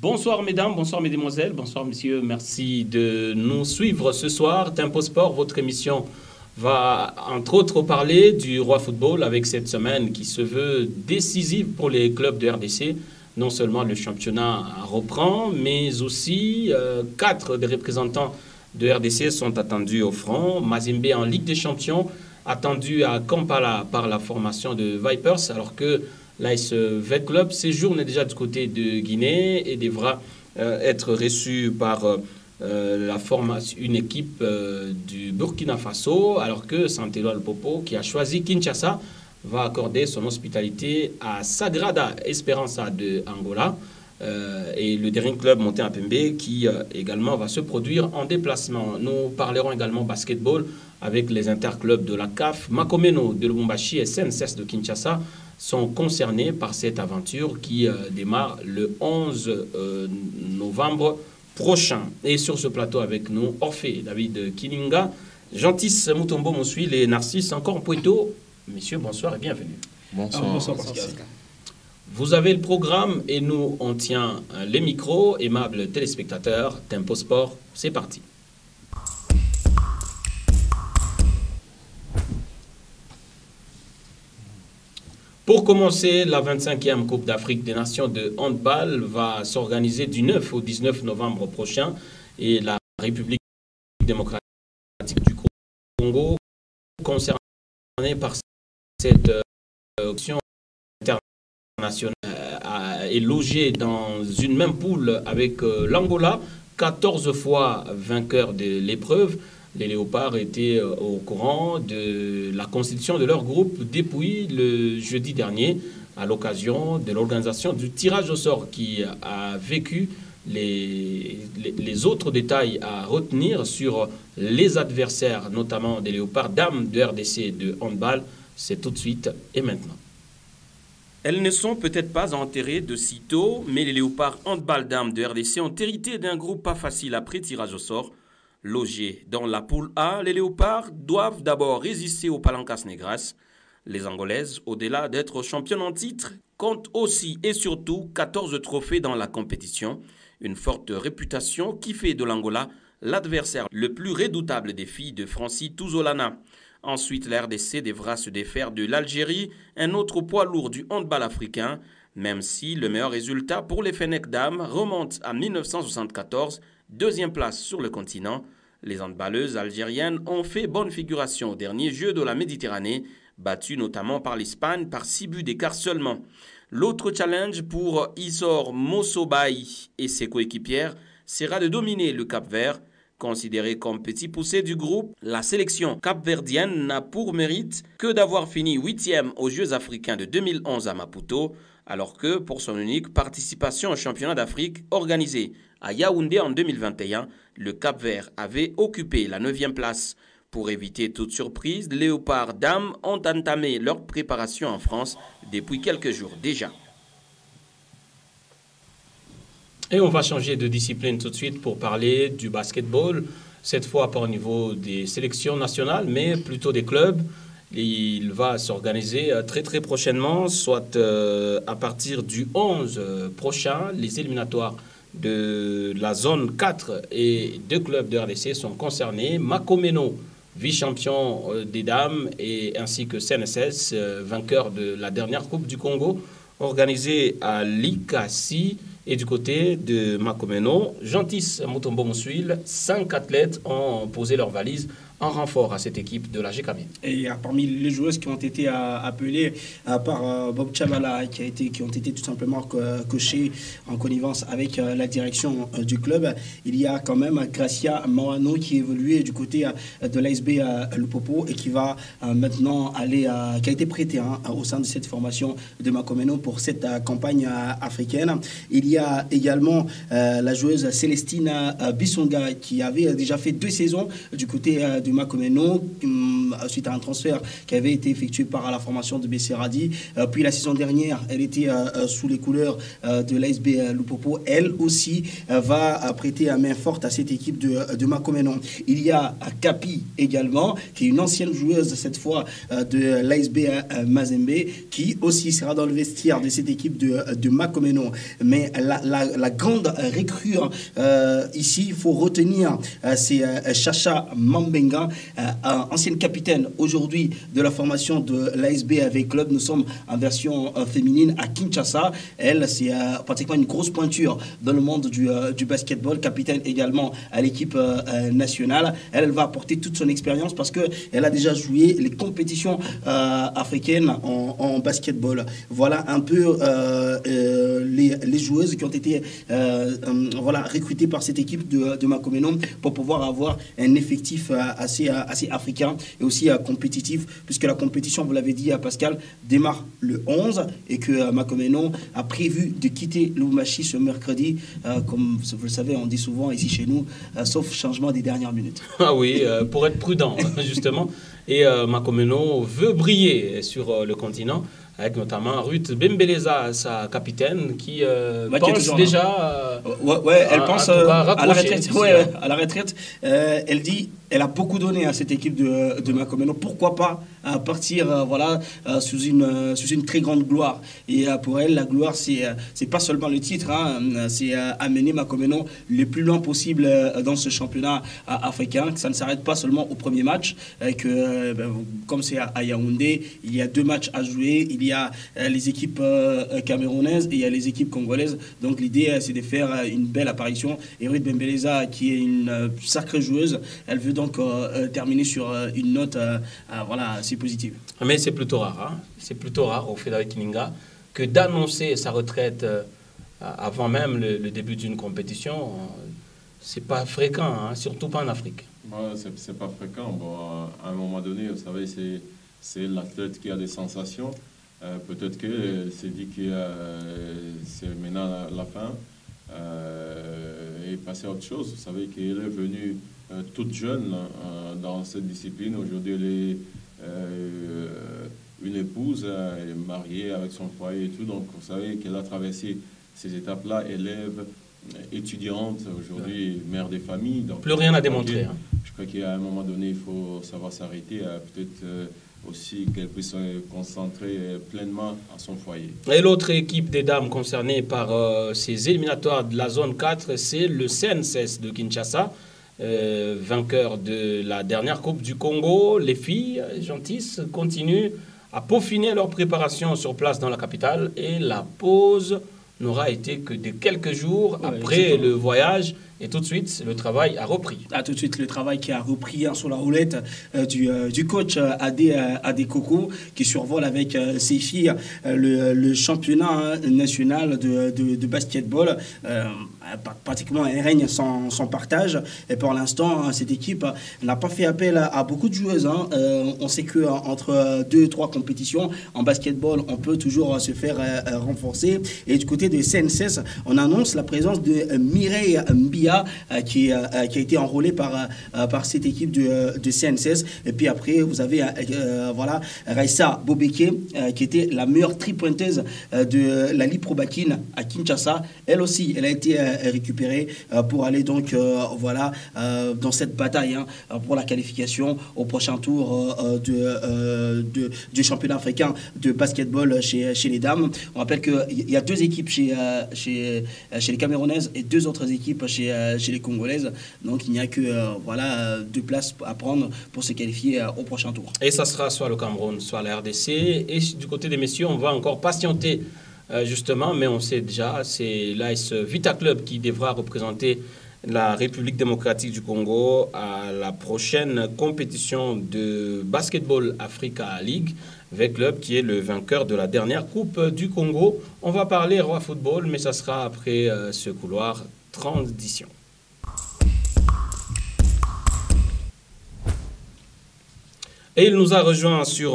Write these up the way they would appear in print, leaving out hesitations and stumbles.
Bonsoir mesdames, bonsoir mesdemoiselles, bonsoir messieurs. Merci de nous suivre ce soir. Tempo Sport, votre émission va entre autres parler du Roi Football avec cette semaine qui se veut décisive pour les clubs de RDC. Non seulement le championnat reprend, mais aussi 4 des représentants de RDC sont attendus au front. Mazembe en Ligue des Champions, attendu à Kampala par la formation de Vipers, alors que l'AS Vet Club séjourne déjà du côté de Guinée et devra être reçu par une équipe du Burkina Faso, alors que Santé-Éloi Lupopo, qui a choisi Kinshasa, va accorder son hospitalité à Sagrada Esperança de Angola. Et le dernier club monté à Pembe qui également va se produire en déplacement. Nous parlerons également basketball avec les interclubs de la CAF. Makomeno de Lubumbashi et SNCS de Kinshasa sont concernés par cette aventure qui démarre le 11 novembre prochain. Et sur ce plateau avec nous, Orphée David Kininga, Gentis Mutombo Moussouil et Narcisse encore Poueto. Messieurs, bonsoir et bienvenue. Bonsoir. Bonsoir Pascal. Vous avez le programme et nous, on tient les micros. Aimables téléspectateurs, Tempo Sport, c'est parti. Pour commencer, la 25e Coupe d'Afrique des Nations de handball va s'organiser du 9 au 19 novembre prochain et la République démocratique du Congo, concernée par cette option internationale, est logée dans une même poule avec l'Angola, 14 fois vainqueur de l'épreuve. Les Léopards étaient au courant de la constitution de leur groupe depuis le jeudi dernier, à l'occasion de l'organisation du tirage au sort qui a vécu les autres détails à retenir sur les adversaires, notamment des Léopards dames de RDC de handball. C'est tout de suite et maintenant. Elles ne sont peut-être pas enterrées de sitôt, mais les Léopards handball dames de RDC ont hérité d'un groupe pas facile après tirage au sort. Logés dans la poule A, les Léopards doivent d'abord résister aux Palancas Negras. Les Angolaises, au-delà d'être championnes en titre, comptent aussi et surtout 14 trophées dans la compétition. Une forte réputation qui fait de l'Angola l'adversaire le plus redoutable des filles de Francis Touzolana. Ensuite, la RDC devra se défaire de l'Algérie, un autre poids lourd du handball africain, même si le meilleur résultat pour les Fennecs dames remonte à 1974, deuxième place sur le continent. Les handballeuses algériennes ont fait bonne figuration aux derniers Jeux de la Méditerranée, battues notamment par l'Espagne par 6 buts d'écart seulement. L'autre challenge pour Isor Mossobaï et ses coéquipières sera de dominer le Cap-Vert. Considérée comme petit poussé du groupe, la sélection capverdienne n'a pour mérite que d'avoir fini 8e aux Jeux africains de 2011 à Maputo, alors que pour son unique participation au championnat d'Afrique organisé à Yaoundé en 2021, le Cap-Vert avait occupé la 9e place. Pour éviter toute surprise, les Léopards dames ont entamé leur préparation en France depuis quelques jours déjà. Et on va changer de discipline tout de suite pour parler du basketball, cette fois pas au niveau des sélections nationales, mais plutôt des clubs. Il va s'organiser très prochainement, soit à partir du 11 prochain, les éliminatoires de la zone 4 et 2 clubs de RDC sont concernés. Makomeno, vice-champion des dames, et ainsi que CNSS, vainqueur de la dernière Coupe du Congo, organisée à Likasi. Et du côté de Makomeno, Gentis Mutombo Moussouil, 5 athlètes ont posé leurs valises en renfort à cette équipe de la GKB. Et parmi les joueuses qui ont été appelées par Bob Chabala, qui ont été tout simplement coachées en connivence avec la direction du club, il y a quand même Gracia Mawano qui évoluait du côté de l'ASB Lupopo et qui va maintenant aller, qui a été prêté au sein de cette formation de Makomeno pour cette campagne africaine. Il y a également la joueuse Célestine Bissonga qui avait déjà fait 2 saisons du côté de Makomeno suite à un transfert qui avait été effectué par la formation de Besseradi. Puis la saison dernière, elle était sous les couleurs de l'ASB Lupopo. Elle aussi va prêter à main forte à cette équipe de Makomeno. Il y a Kapi également, qui est une ancienne joueuse cette fois de l'ASB Mazembe, qui aussi sera dans le vestiaire de cette équipe de Makomeno. Mais la grande recrue ici, il faut retenir, c'est Chacha Mambenga, ancienne capitaine aujourd'hui de la formation de l'ASB avec club. Nous sommes en version féminine à Kinshasa. Elle, c'est pratiquement une grosse pointure dans le monde du basketball, capitaine également à l'équipe nationale. Elle va apporter toute son expérience parce qu'elle a déjà joué les compétitions africaines en basketball. Voilà un peu les joueuses qui ont été voilà, recrutées par cette équipe de Makomeno pour pouvoir avoir un effectif assez africain et aussi compétitif, puisque la compétition, vous l'avez dit à Pascal, démarre le 11 et que Makomeno a prévu de quitter Lubumbashi ce mercredi, comme vous le savez, on dit souvent ici chez nous, sauf changement des dernières minutes. Ah oui, pour être prudent, justement. Et Makomeno veut briller sur le continent, avec notamment Ruth Bembeleza, sa capitaine, qui pense déjà elle pense à la retraite. Ouais, à la retraite. Elle dit, elle a beaucoup donné à cette équipe de Makomeno. Pourquoi pas partir voilà, sous une très grande gloire. Et pour elle, la gloire, c'est pas seulement le titre, hein, c'est amener Makomeno le plus loin possible dans ce championnat africain, que ça ne s'arrête pas seulement au premier match, que comme c'est à Yaoundé, il y a 2 matchs à jouer, il y a les équipes camerounaises et il y a les équipes congolaises. Donc l'idée, c'est de faire une belle apparition. Et Ruth Bembeleza, qui est une sacrée joueuse, elle veut donc terminer sur une note voilà, assez positive. Mais c'est plutôt rare, hein. C'est plutôt rare au Frédéric Kininga que d'annoncer sa retraite avant même le début d'une compétition. C'est pas fréquent, hein, surtout pas en Afrique. Ouais, c'est pas fréquent. Bon, à un moment donné, vous savez, c'est l'athlète qui a des sensations. Peut-être que c'est dit que c'est maintenant la fin et passer à autre chose. Vous savez qu'elle est venue toute jeune dans cette discipline. Aujourd'hui, elle est une épouse, elle est mariée avec son foyer et tout. Donc, vous savez qu'elle a traversé ces étapes-là, élève, étudiante, aujourd'hui mère des familles. Donc, plus rien à démontrer. Hein. Je crois qu'à un moment donné, il faut savoir s'arrêter, peut-être aussi qu'elle puisse se concentrer pleinement à son foyer. Et l'autre équipe des dames concernée par ces éliminatoires de la zone 4, c'est le CNSS de Kinshasa. Vainqueur de la dernière Coupe du Congo, les filles gentilles continuent à peaufiner leur préparation sur place dans la capitale et la pause n'aura été que de quelques jours après le voyage. Et tout de suite, le travail a repris. Tout de suite, le travail qui a repris sur la roulette du coach Adé Koko, qui survole avec ses filles le championnat national de basketball. Pratiquement, elle règne sans partage. Et pour l'instant, cette équipe n'a pas fait appel à beaucoup de joueuses. Hein. On sait qu'entre 2 et 3 compétitions en basketball, on peut toujours se faire renforcer. Et du côté de CNSS, on annonce la présence de Mireille Mbia, qui a été enrôlée par cette équipe de CNSS. Et puis après, vous avez voilà, Raissa Bobeke, qui était la meilleure tripointeuse de la Ligue Pro Bakin à Kinshasa. Elle aussi, elle a été récupérée pour aller donc voilà, dans cette bataille hein, pour la qualification au prochain tour du championnat africain de basketball chez les dames. On rappelle qu'il y a 2 équipes chez les Camerounaises et 2 autres équipes chez les Congolaises. Donc il n'y a que voilà, 2 places à prendre pour se qualifier au prochain tour. Et ça sera soit le Cameroun, soit la RDC. Et du côté des messieurs, on va encore patienter justement, mais on sait déjà, c'est l'AS Vita Club qui devra représenter la République démocratique du Congo à la prochaine compétition de Basketball Africa League, avec club qui est le vainqueur de la dernière Coupe du Congo. On va parler Roi Football, mais ça sera après ce couloir transition. Et il nous a rejoint sur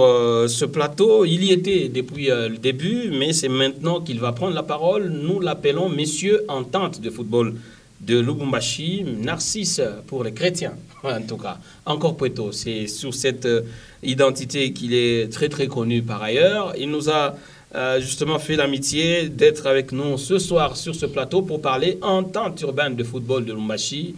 ce plateau. Il y était depuis le début, mais c'est maintenant qu'il va prendre la parole. Nous l'appelons Messieurs Entente de football de Lubumbashi, Narcisse pour les chrétiens, en tout cas. Encore Pueto, c'est sur cette identité qu'il est très très connu par ailleurs. Il nous a justement fait l'amitié d'être avec nous ce soir sur ce plateau pour parler Entente urbaine de football de Lubumbashi.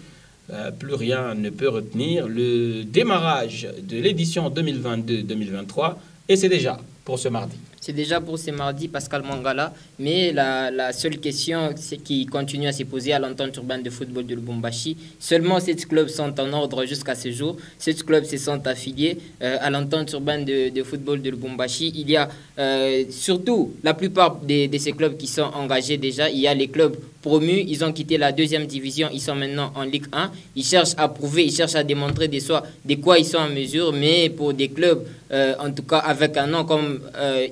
Plus rien ne peut retenir le démarrage de l'édition 2022-2023 et c'est déjà pour ce mardi. C'est déjà pour ce mardi, Pascal Mangala. Mais la seule question qui continue à se poser à l'entente urbaine de football de Lubumbashi, seulement 7 clubs sont en ordre jusqu'à ce jour. 7 clubs se sont affiliés à l'entente urbaine de football de Lubumbashi. Il y a surtout la plupart de ces clubs qui sont engagés déjà. Il y a les clubs promus, ils ont quitté la 2e division, ils sont maintenant en Ligue 1. Ils cherchent à prouver, ils cherchent à démontrer de quoi ils sont en mesure. Mais pour des clubs, en tout cas avec un nom comme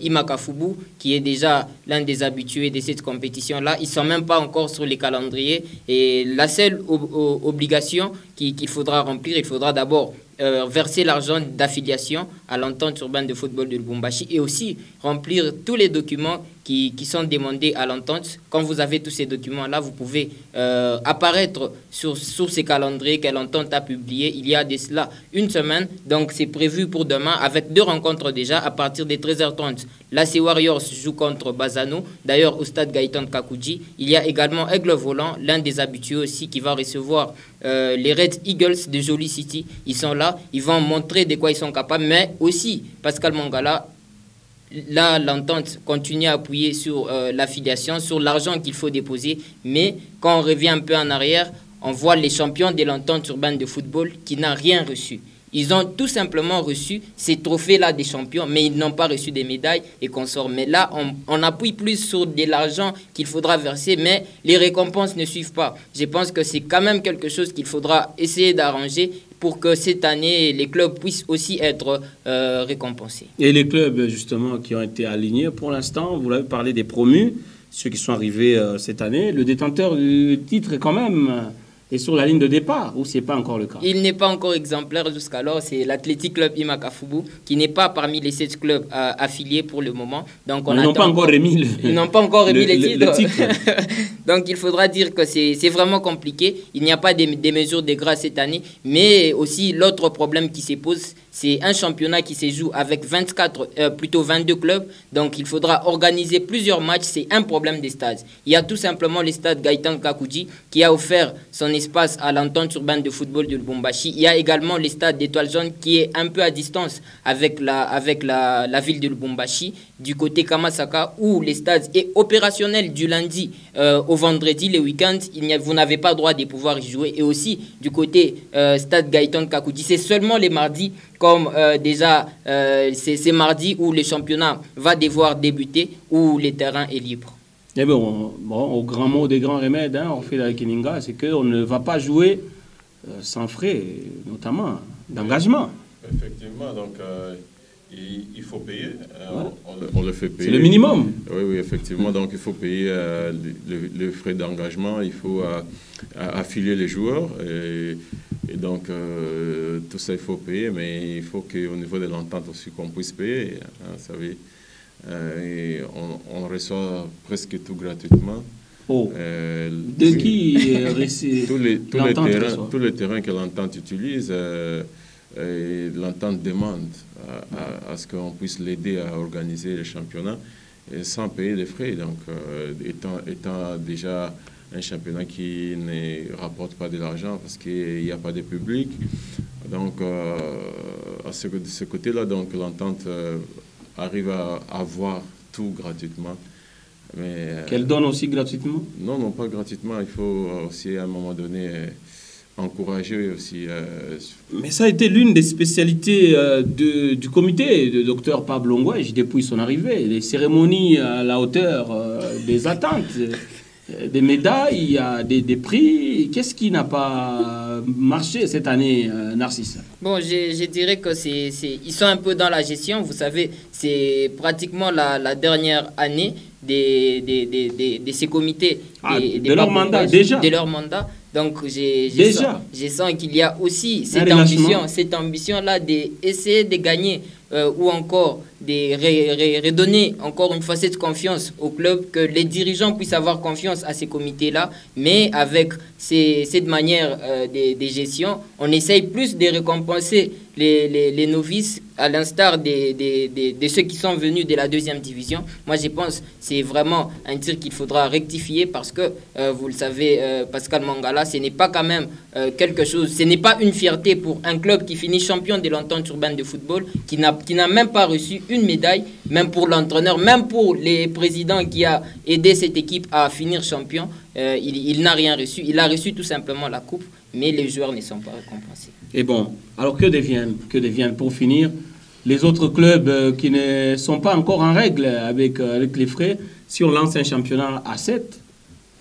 Imakafubu, qui est déjà l'un des habitués de cette compétition-là, ils ne sont même pas encore sur les calendriers. Et la seule obligation qu'il faudra remplir, il faudra d'abord verser l'argent d'affiliation à l'entente urbaine de football de Lubumbashi et aussi remplir tous les documents qui sont demandés à l'entente. Quand vous avez tous ces documents-là, vous pouvez apparaître sur ces calendriers que l'entente a publiés il y a de cela une semaine. Donc c'est prévu pour demain avec 2 rencontres déjà à partir des 13h30. L'AC Warriors joue contre Bazano, d'ailleurs au stade Gaëtan Kakuji. Il y a également Aigle Volant, l'un des habitués aussi, qui va recevoir les Red Eagles de Jolie City. Ils sont là, ils vont montrer de quoi ils sont capables, mais aussi Pascal Mangala. Là, l'entente continue à appuyer sur l'affiliation, sur l'argent qu'il faut déposer. Mais quand on revient un peu en arrière, on voit les champions de l'entente urbaine de football qui n'ont rien reçu. Ils ont tout simplement reçu ces trophées-là des champions, mais ils n'ont pas reçu des médailles et consorts. Mais là, on appuie plus sur de l'argent qu'il faudra verser, mais les récompenses ne suivent pas. Je pense que c'est quand même quelque chose qu'il faudra essayer d'arranger pour que cette année, les clubs puissent aussi être récompensés. Et les clubs, justement, qui ont été alignés, pour l'instant, vous l'avez parlé des promus, ceux qui sont arrivés cette année, le détenteur du titre est quand même... Et sur la ligne de départ, ou ce n'est pas encore le cas? Il n'est pas encore exemplaire jusqu'alors. C'est l'Athletic Club Imakafubu qui n'est pas parmi les 7 clubs affiliés pour le moment. Donc ils n'ont pas encore remis ils n'ont pas encore remis les titres. Le titre. Donc il faudra dire que c'est vraiment compliqué. Il n'y a pas des mesures de grâce cette année. Mais aussi l'autre problème qui se pose, c'est un championnat qui se joue avec 22 clubs. Donc il faudra organiser plusieurs matchs. C'est un problème des stades. Il y a tout simplement le stade Gaëtan Kakuji qui a offert son espace à l'entente urbaine de football de Lubumbashi. Il y a également le stade d'Étoile Jaune qui est un peu à distance avec la ville de Lubumbashi, du côté Kamasaka, où le stade est opérationnel du lundi au vendredi, les week-ends. Vous n'avez pas le droit de pouvoir y jouer. Et aussi du côté stade Gaëtan Kakuji, c'est seulement les mardis, comme déjà c'est mardi où le championnat va devoir débuter, où le terrain est libre. Eh bien, au grand mot des grands remèdes, on fait la Kininga, c'est qu'on ne va pas jouer sans frais, notamment d'engagement. Effectivement, donc il faut payer. On le fait payer. C'est le minimum. Oui, effectivement. Donc il faut payer les frais d'engagement, il faut affilier les joueurs. Et donc tout ça, il faut payer, mais il faut qu'au niveau de l'entente aussi, qu'on puisse payer. Vous savez. Et on reçoit presque tout gratuitement. De qui tous les terrains que l'entente utilise, l'entente demande à ce qu'on puisse l'aider à organiser les championnats sans payer des frais. Donc, étant déjà un championnat qui ne rapporte pas de l'argent parce qu'il n'y a pas de public. Donc, de ce côté-là, donc l'entente arrive à avoir tout gratuitement. Qu'elle donne aussi gratuitement? Non, pas gratuitement. Il faut aussi, à un moment donné, encourager aussi. Mais ça a été l'une des spécialités du comité de Dr Pablo Ngouèche depuis son arrivée. Les cérémonies à la hauteur des attentes, des médailles, des prix. Qu'est-ce qui n'a pas marché cette année, Narcisse? Bon, je dirais que ils sont un peu dans la gestion. Vous savez, c'est pratiquement la dernière année de ces comités. De leur mandat, déjà. De leur mandat. Donc, je sens qu'il y a aussi cette ambition-là d'essayer de gagner ou encore de redonner encore une fois cette confiance au club, que les dirigeants puissent avoir confiance à ces comités-là, mais avec cette manière de gestion, on essaye plus de récompenser les novices à l'instar de ceux qui sont venus de la deuxième division. Moi, je pense que c'est vraiment un tir qu'il faudra rectifier parce que, vous le savez, Pascal Mangala, ce n'est pas quand même quelque chose, ce n'est pas une fierté pour un club qui finit champion de l'entente urbaine de football, qui n'a même pas reçu une médaille, même pour l'entraîneur, même pour les présidents qui a aidé cette équipe à finir champion. Il n'a rien reçu. Il a reçu tout simplement la coupe, mais les joueurs ne sont pas récompensés. Et bon, alors que deviennent pour finir les autres clubs qui ne sont pas encore en règle avec les frais? Si on lance un championnat à 7,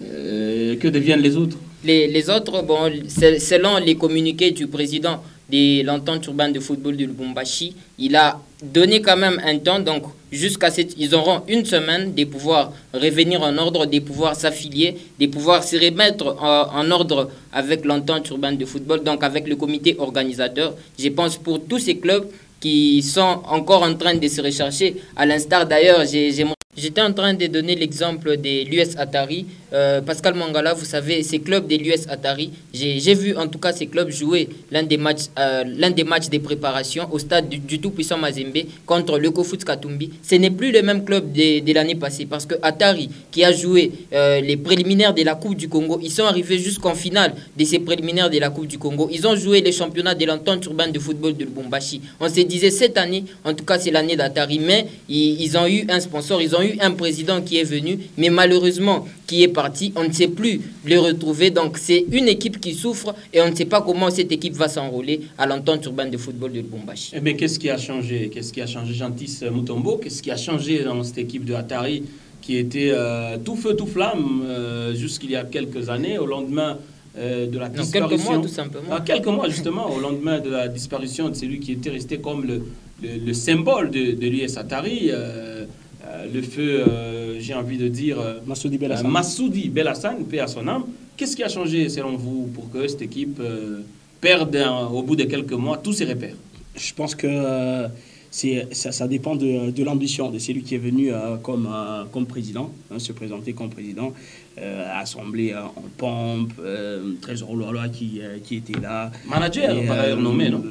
que deviennent les autres? Les autres, bon, selon les communiqués du président de l'entente urbaine de football de Lubumbashi, il a donné quand même un temps, donc ils auront une semaine de pouvoir revenir en ordre, de pouvoir s'affilier, de pouvoir se remettre en ordre avec l'entente urbaine de football, donc avec le comité organisateur. Je pense pour tous ces clubs qui sont encore en train de se rechercher, à l'instar d'ailleurs, j'étais en train de donner l'exemple de l'US Atari. Pascal Mangala, vous savez, ces clubs de l'US Atari, j'ai vu en tout cas ces clubs jouer l'un des matchs de préparation au stade du tout-puissant Mazembe contre le Kofoot Katumbi. Ce n'est plus le même club de l'année passée parce que Atari, qui a joué les préliminaires de la Coupe du Congo, ils sont arrivés jusqu'en finale de ces préliminaires de la Coupe du Congo. Ils ont joué les championnats de l'entente urbaine de football de Lubumbashi. On se disait cette année, en tout cas c'est l'année d'Atari, mais ils ont eu un sponsor, ils ont eu un président qui est venu, mais malheureusement qui est parti, on ne sait plus le retrouver. Donc c'est une équipe qui souffre et on ne sait pas comment cette équipe va s'enrôler à l'entente urbaine de football de Lubumbashi. Mais qu'est-ce qui a changé? Qu'est-ce qui a changé, Gentis Mutombo? Qu'est-ce qui a changé dans cette équipe de Atari qui était tout feu, tout flamme jusqu'il y a quelques années, au lendemain de la disparition? Quelques mois tout simplement. Quelques mois justement, au lendemain de la disparition de celui qui était resté comme le symbole de l'US Atari. Le feu, j'ai envie de dire, Massoudi Belhassan. Massoudi Belhassan, paix à son âme. Qu'est-ce qui a changé selon vous pour que cette équipe perde au bout de quelques mois tous ses repères? Je pense que ça dépend de l'ambition de celui qui est venu comme président, se présenter comme président, assemblée en pompe, Trésor Loloa qui était là. Manager, par ailleurs nommé, non?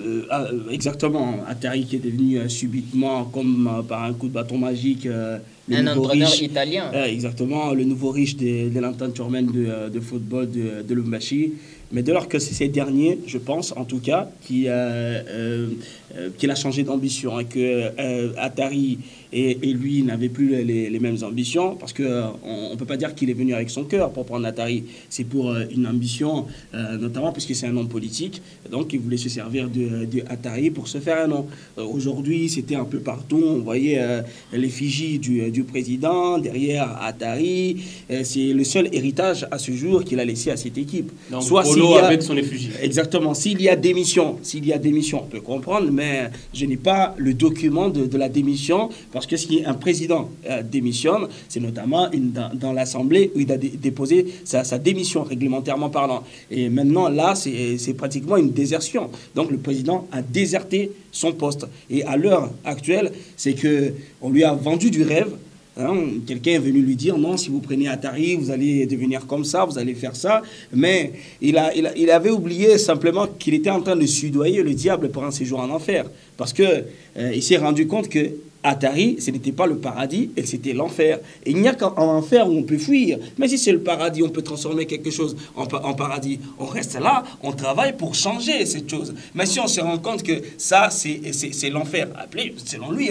Exactement. Atari qui est devenu subitement, comme par un coup de bâton magique, un entraîneur italien. Exactement, le nouveau riche de l'entente urbaine de football de Lubumbashi. Mais dès lors que c'est ces derniers, je pense en tout cas, qu'il a changé d'ambition et que Atari et lui n'avaient plus les mêmes ambitions, parce qu'on ne peut pas dire qu'il est venu avec son cœur pour prendre Atari. C'est pour une ambition, notamment puisque c'est un homme politique, donc il voulait se servir de Atari pour se faire un nom. Aujourd'hui, c'était un peu partout, on voyait l'effigie du président, derrière Atari. C'est le seul héritage à ce jour qu'il a laissé à cette équipe. Donc, soit avec son effigie. Exactement. S'il y a démission, on peut comprendre, mais je n'ai pas le document de la démission, parce que si un président démissionne, c'est notamment dans l'Assemblée où il a déposé sa démission réglementairement parlant. Et maintenant, là, c'est pratiquement une désertion. Donc, le président a déserté son poste. Et à l'heure actuelle, c'est qu'on lui a vendu du rêve. Quelqu'un est venu lui dire non, si vous prenez Atari, vous allez devenir comme ça, vous allez faire ça. Mais il avait oublié simplement qu'il était en train de soudoyer le diable pour un séjour en enfer. Parce qu'il s'est rendu compte que Atari, ce n'était pas le paradis et c'était l'enfer. Et il n'y a qu'en enfer où on peut fuir. Mais si c'est le paradis, on peut transformer quelque chose en paradis. On reste là, on travaille pour changer cette chose. Mais si on se rend compte que ça, c'est l'enfer, appelé, selon lui,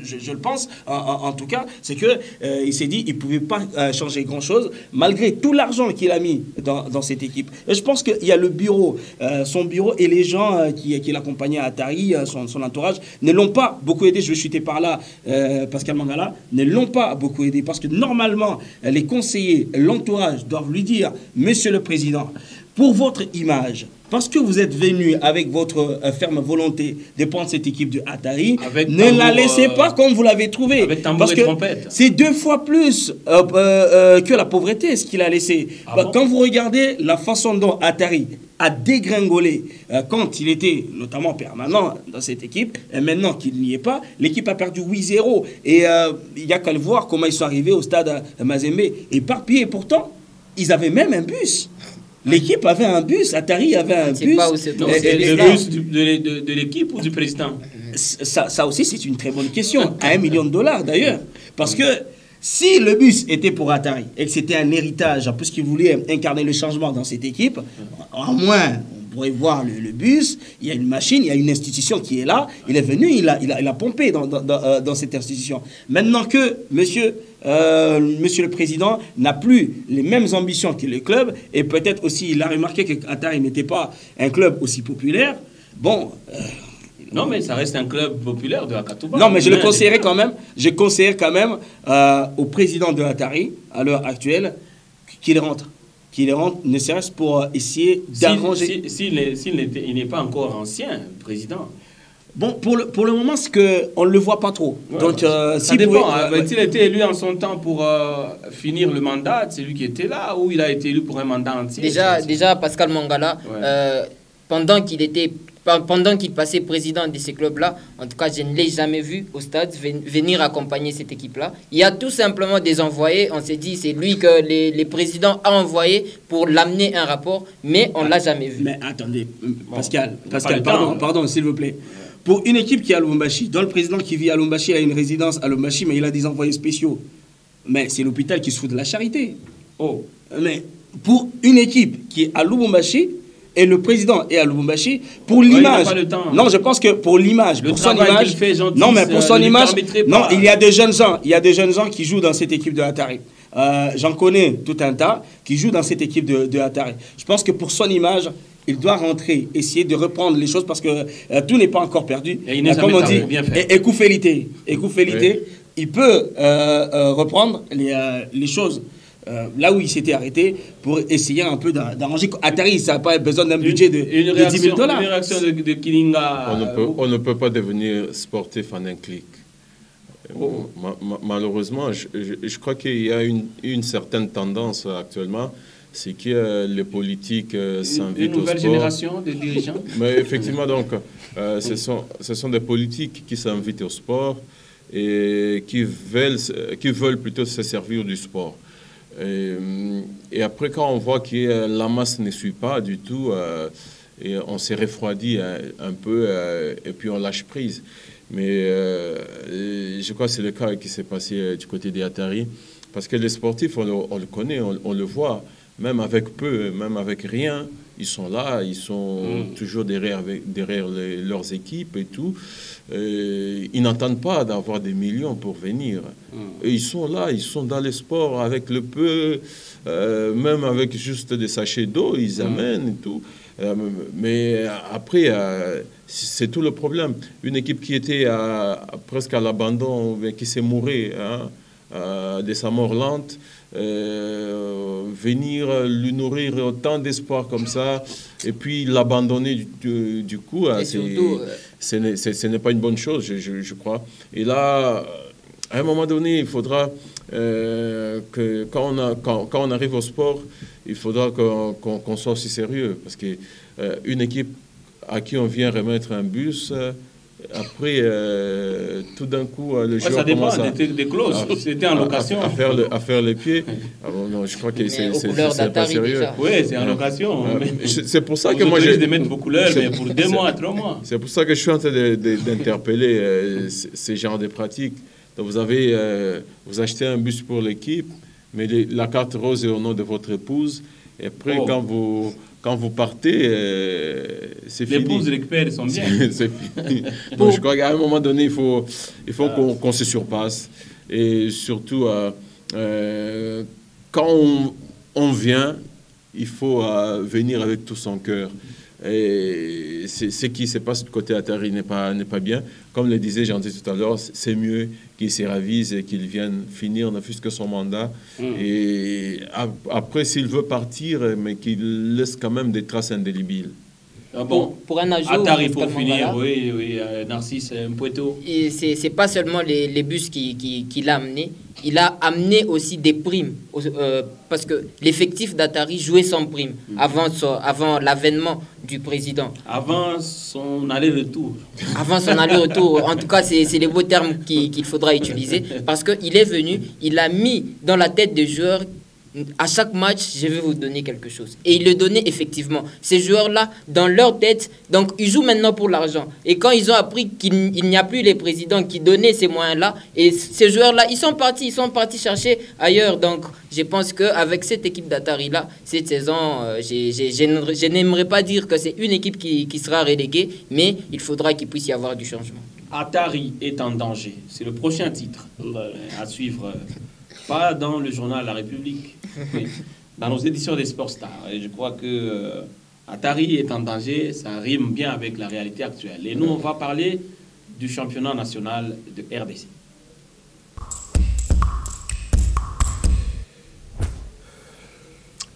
je le pense, en tout cas, c'est qu'il s'est dit qu'il ne pouvait pas changer grand-chose, malgré tout l'argent qu'il a mis dans cette équipe. Et je pense qu'il y a le bureau, son bureau et les gens qui l'accompagnaient à Atari, son entourage, ne l'ont pas beaucoup aidé. Je vais chuter par là. Pascal Mangala, ne l'ont pas beaucoup aidé parce que normalement, les conseillers, l'entourage doivent lui dire, Monsieur le Président, pour votre image, parce que vous êtes venu avec votre ferme volonté de prendre cette équipe de Atari, ne la laissez pas comme vous l'avez trouvé. Parce que c'est 2 fois plus que la pauvreté, ce qu'il a laissé. Quand vous regardez la façon dont Atari a dégringolé quand il était notamment permanent dans cette équipe, et maintenant qu'il n'y est pas, l'équipe a perdu 8-0. Et il n'y a qu'à le voir comment ils sont arrivés au stade Mazembe. Éparpillés, pourtant, ils avaient même un bus. L'équipe avait un bus, Atari avait un bus. Le bus de l'équipe ou du président? Ça aussi, c'est une très bonne question. À $1 million d'ailleurs. Parce que si le bus était pour Atari et que c'était un héritage, en plus qu'il voulait incarner le changement dans cette équipe, au moins, on pourrait voir le bus, il y a une machine, il y a une institution qui est là, il est venu, il a pompé dans cette institution. Maintenant que monsieur le Président n'a plus les mêmes ambitions que le club, et peut-être aussi il a remarqué que Atari n'était pas un club aussi populaire, bon... non, mais ça reste un club populaire de Akatouba. Non, mais je conseillerais quand même au président de Atari, à l'heure actuelle, qu'il rentre, ne serait-ce pour essayer d'arranger... Il n'est pas encore ancien président. Bon, pour le moment, c'est qu'on ne le voit pas trop. Ouais, donc, ça dépend. S'il a été élu en son temps pour finir le mandat, c'est lui qui était là, ou il a été élu pour un mandat entier? Déjà Pascal Mangala, pendant qu'il passait président de ces clubs-là, en tout cas, je ne l'ai jamais vu au stade venir accompagner cette équipe-là. Il y a tout simplement des envoyés. On s'est dit, c'est lui que les présidents ont envoyé pour l'amener un rapport, mais on ne l'a jamais vu. Mais attendez, Pascal, pardon, s'il vous plaît. Pour une équipe qui est à Lubumbashi, dont le président qui vit à Lubumbashi a une résidence à Lubumbashi, mais il a des envoyés spéciaux. Mais c'est l'hôpital qui se fout de la charité. Oh. Mais pour une équipe qui est à Lubumbashi, et le président est à Lubumbashi, pour l'image. Non, je pense que pour l'image, pour son image. Non, mais pour son image. Non, il y a des jeunes gens qui jouent dans cette équipe de Atari. J'en connais tout un tas qui jouent dans cette équipe de Atari. Je pense que pour son image, il doit rentrer, essayer de reprendre les choses parce que tout n'est pas encore perdu. Et comme on dit, Écoufélité, il peut reprendre les choses. Là où il s'était arrêté pour essayer un peu d'arranger. Atari, ça n'a pas besoin d'un budget de $10 000. Une réaction de Kilinga. On ne peut pas devenir sportif en un clic. Malheureusement, je crois qu'il y a une certaine tendance actuellement, c'est que les politiques s'invitent au sport. Une nouvelle génération de dirigeants. Mais effectivement, donc, ce sont des politiques qui s'invitent au sport et qui veulent plutôt se servir du sport. Et après, quand on voit que la masse ne suit pas du tout, et on s'est refroidi un peu et puis on lâche prise. Mais je crois que c'est le cas qui s'est passé du côté des Atari. Parce que les sportifs, on le connaît, on le voit, même avec peu, même avec rien, ils sont là, ils sont toujours derrière leurs équipes et tout. Ils n'attendent pas d'avoir des millions pour venir. Et ils sont là, ils sont dans les sports avec le peu, même avec juste des sachets d'eau, ils amènent et tout. Mais après, c'est tout le problème. Une équipe qui était presque à l'abandon, qui s'est mourée de sa mort lente, venir lui nourrir autant d'espoir comme ça, et puis l'abandonner du coup, ce n'est pas une bonne chose, je crois. Et là, à un moment donné, il faudra que quand on arrive au sport, il faudra qu'on soit aussi sérieux, parce que une équipe à qui on vient remettre un bus, après, tout d'un coup, le joueur commence des clauses. C'était en location. À faire les pieds. Non, je crois que c'est pas sérieux. Déjà. Oui, c'est en location. C'est pour ça que moi, de mettre vos couleurs, mais pour 2 mois, 3 mois. C'est pour ça que je suis en train d'interpeller ces genres de pratiques. Donc vous achetez un bus pour l'équipe, mais la carte rose est au nom de votre épouse. Et après, quand vous partez, c'est fini. L'épouse récupère son bien. C'est fini. Donc, je crois qu'à un moment donné, il faut qu'on se surpasse. Et surtout, quand on vient, il faut venir avec tout son cœur. Et ce qui se passe du côté Atari n'est pas bien. Comme le disait Jean-Denis tout à l'heure, c'est mieux qu'il se ravise et qu'il vienne finir, ne fût-ce que son mandat. Et après, s'il veut partir, mais qu'il laisse quand même des traces indélébiles. Ah bon, pour un ajout, Atari pour finir, oui, Narcisse Mpueto. C'est pas seulement les bus qu'il a amené, il a amené aussi des primes, parce que l'effectif d'Atari jouait sans prime avant l'avènement du président. Avant son aller-retour. Avant son aller-retour, en tout cas c'est les beaux termes qu'il faudra utiliser, parce qu'il est venu, il a mis dans la tête des joueurs à chaque match, je vais vous donner quelque chose. Et il le donnait effectivement. Ces joueurs-là, dans leur tête, donc ils jouent maintenant pour l'argent. Et quand ils ont appris qu'il n'y a plus les présidents qui donnaient ces moyens-là, et ces joueurs-là, ils sont partis chercher ailleurs. Donc je pense qu'avec cette équipe d'Atari-là, cette saison, je n'aimerais pas dire que c'est une équipe qui sera reléguée, mais il faudra qu'il puisse y avoir du changement. Atari est en danger. C'est le prochain titre à suivre. Pas dans le journal La République, mais dans nos éditions des Sports Stars. Et je crois que Atari est en danger, ça rime bien avec la réalité actuelle. Et nous, on va parler du championnat national de RDC.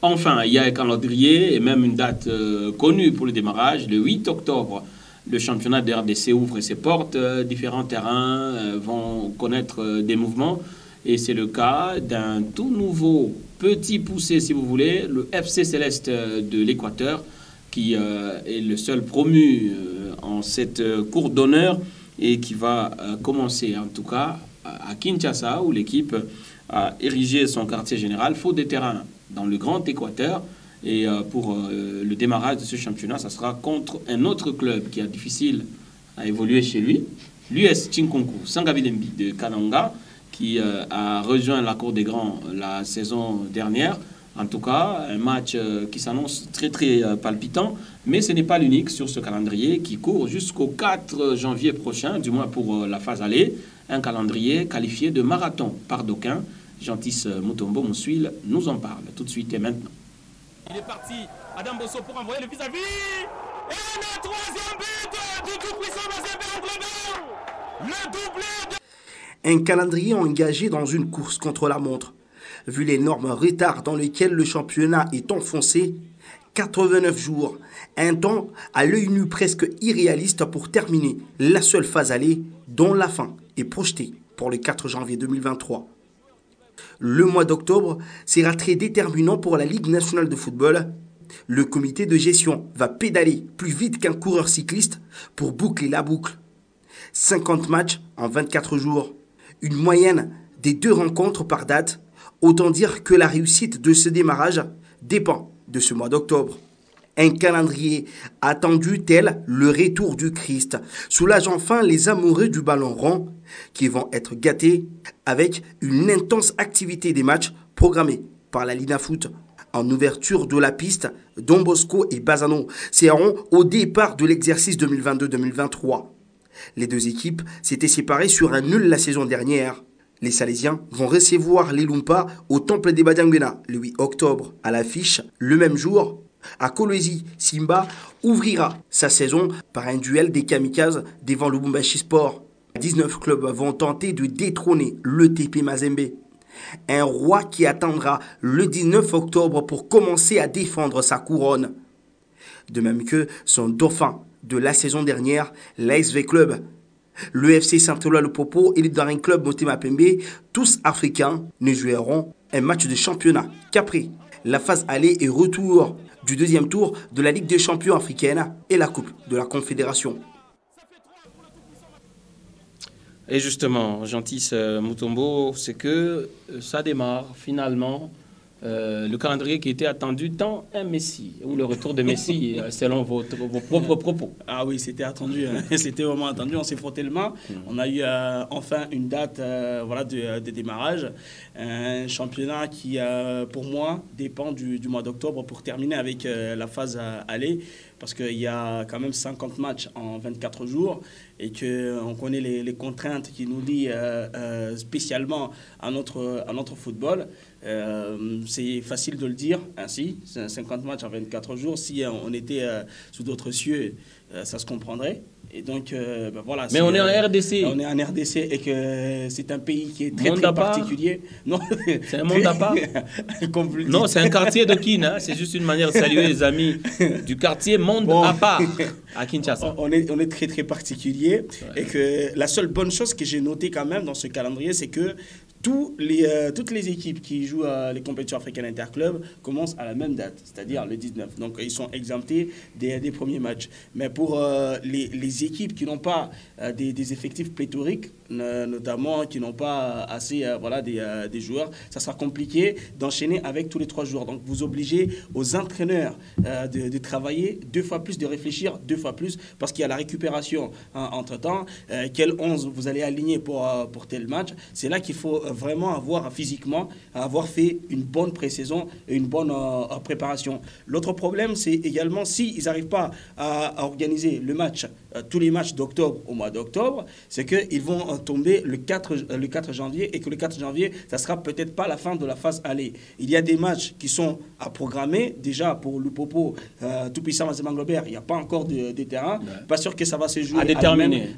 Enfin, il y a un calendrier et même une date connue pour le démarrage. Le 8 octobre, le championnat de RDC ouvre ses portes. Différents terrains vont connaître des mouvements. Et c'est le cas d'un tout nouveau petit poussé, si vous voulez, le FC Céleste de l'Équateur, qui est le seul promu en cette cour d'honneur et qui va commencer, en tout cas, à Kinshasa, où l'équipe a érigé son quartier général, faute des terrains dans le Grand Équateur. Et pour le démarrage de ce championnat, ça sera contre un autre club qui est difficile à évoluer chez lui, l'US Chinkonku Sangabilembi de Kananga, qui a rejoint la Cour des Grands la saison dernière. En tout cas, un match qui s'annonce très très palpitant, mais ce n'est pas l'unique sur ce calendrier qui court jusqu'au 4 janvier prochain, du moins pour la phase aller, un calendrier qualifié de marathon par d'aucuns. Gentis Mutombo Moussuil nous en parle tout de suite et maintenant. Il est parti, Adam Bosso pour envoyer le vis-à-vis. Et le troisième but du tout-puissant Mazembe, le doublé de... Un calendrier engagé dans une course contre la montre. Vu l'énorme retard dans lequel le championnat est enfoncé, 89 jours, un temps à l'œil nu presque irréaliste pour terminer la seule phase aller dont la fin est projetée pour le 4 janvier 2023. Le mois d'octobre sera très déterminant pour la Ligue nationale de football. Le comité de gestion va pédaler plus vite qu'un coureur cycliste pour boucler la boucle. 50 matchs en 24 jours. Une moyenne des 2 rencontres par date, autant dire que la réussite de ce démarrage dépend de ce mois d'octobre. Un calendrier attendu tel le retour du Christ soulage enfin les amoureux du ballon rond qui vont être gâtés avec une intense activité des matchs programmés par la Linafoot. En ouverture de la piste, Don Bosco et Bazano seront au départ de l'exercice 2022-2023. Les deux équipes s'étaient séparées sur un nul la saison dernière. Les Salésiens vont recevoir les Lumpa au Temple des Badiangena le 8 octobre. À l'affiche, le même jour, à Kolwezi, Simba ouvrira sa saison par un duel des kamikazes devant le Lubumbashi Sport. 19 clubs vont tenter de détrôner le TP Mazembe. Un roi qui attendra le 19 octobre pour commencer à défendre sa couronne. De même que son dauphin de la saison dernière, l'ASV Club, le FC Saint-Éloi-le-Popo et le Daring Club Motema Pembe, tous africains, ne joueront un match de championnat qu'après la phase aller et retour du deuxième tour de la Ligue des champions africaine et la Coupe de la Confédération. Et justement, Gentis Mutombo, c'est que ça démarre finalement. Le calendrier qui était attendu tant un Messi, ou le retour de Messi, selon vos propres propos. Ah oui, c'était attendu, hein. C'était vraiment attendu, on s'est frotté le main. On a eu enfin une date de démarrage. Un championnat qui, pour moi, dépend du mois d'octobre pour terminer avec la phase aller, parce qu'il y a quand même 50 matchs en 24 jours et qu'on connaît les contraintes qui nous lient spécialement à notre football. C'est facile de le dire ainsi, 50 matchs en 24 jours. Si on était sous d'autres cieux, ça se comprendrait. Et donc, voilà. Mais on est en RDC. On est en RDC et que c'est un pays qui est très particulier. Non, c'est un monde à part. Non, c'est un quartier de Kin. Hein. C'est juste une manière de saluer les amis du quartier monde à part à Kinshasa. On est très particulier. Et que la seule bonne chose que j'ai notée quand même dans ce calendrier, c'est que toutes les équipes qui jouent les compétitions africaines interclubs commencent à la même date, c'est-à-dire le 19. Donc, ils sont exemptés des premiers matchs. Mais pour les équipes qui n'ont pas des effectifs pléthoriques, notamment qui n'ont pas assez des joueurs, ça sera compliqué d'enchaîner avec tous les 3 jours. Donc, vous obligez aux entraîneurs de travailler 2 fois plus, de réfléchir 2 fois plus, parce qu'il y a la récupération entre-temps. Quel 11 vous allez aligner pour tel match? C'est là qu'il faut vraiment avoir physiquement, avoir fait une bonne pré-saison et une bonne préparation. L'autre problème, c'est également s'ils n'arrivent pas à organiser le match, tous les matchs d'octobre au mois d'octobre, c'est qu'ils vont tomber le 4 janvier et que le 4 janvier, ça sera peut-être pas la fin de la phase aller. Il y a des matchs qui sont à programmer. Déjà, pour Lupopo, Tout-Puissant Mazembe Anglebert, il n'y a pas encore de terrain. Ouais. Pas sûr que ça va se jouer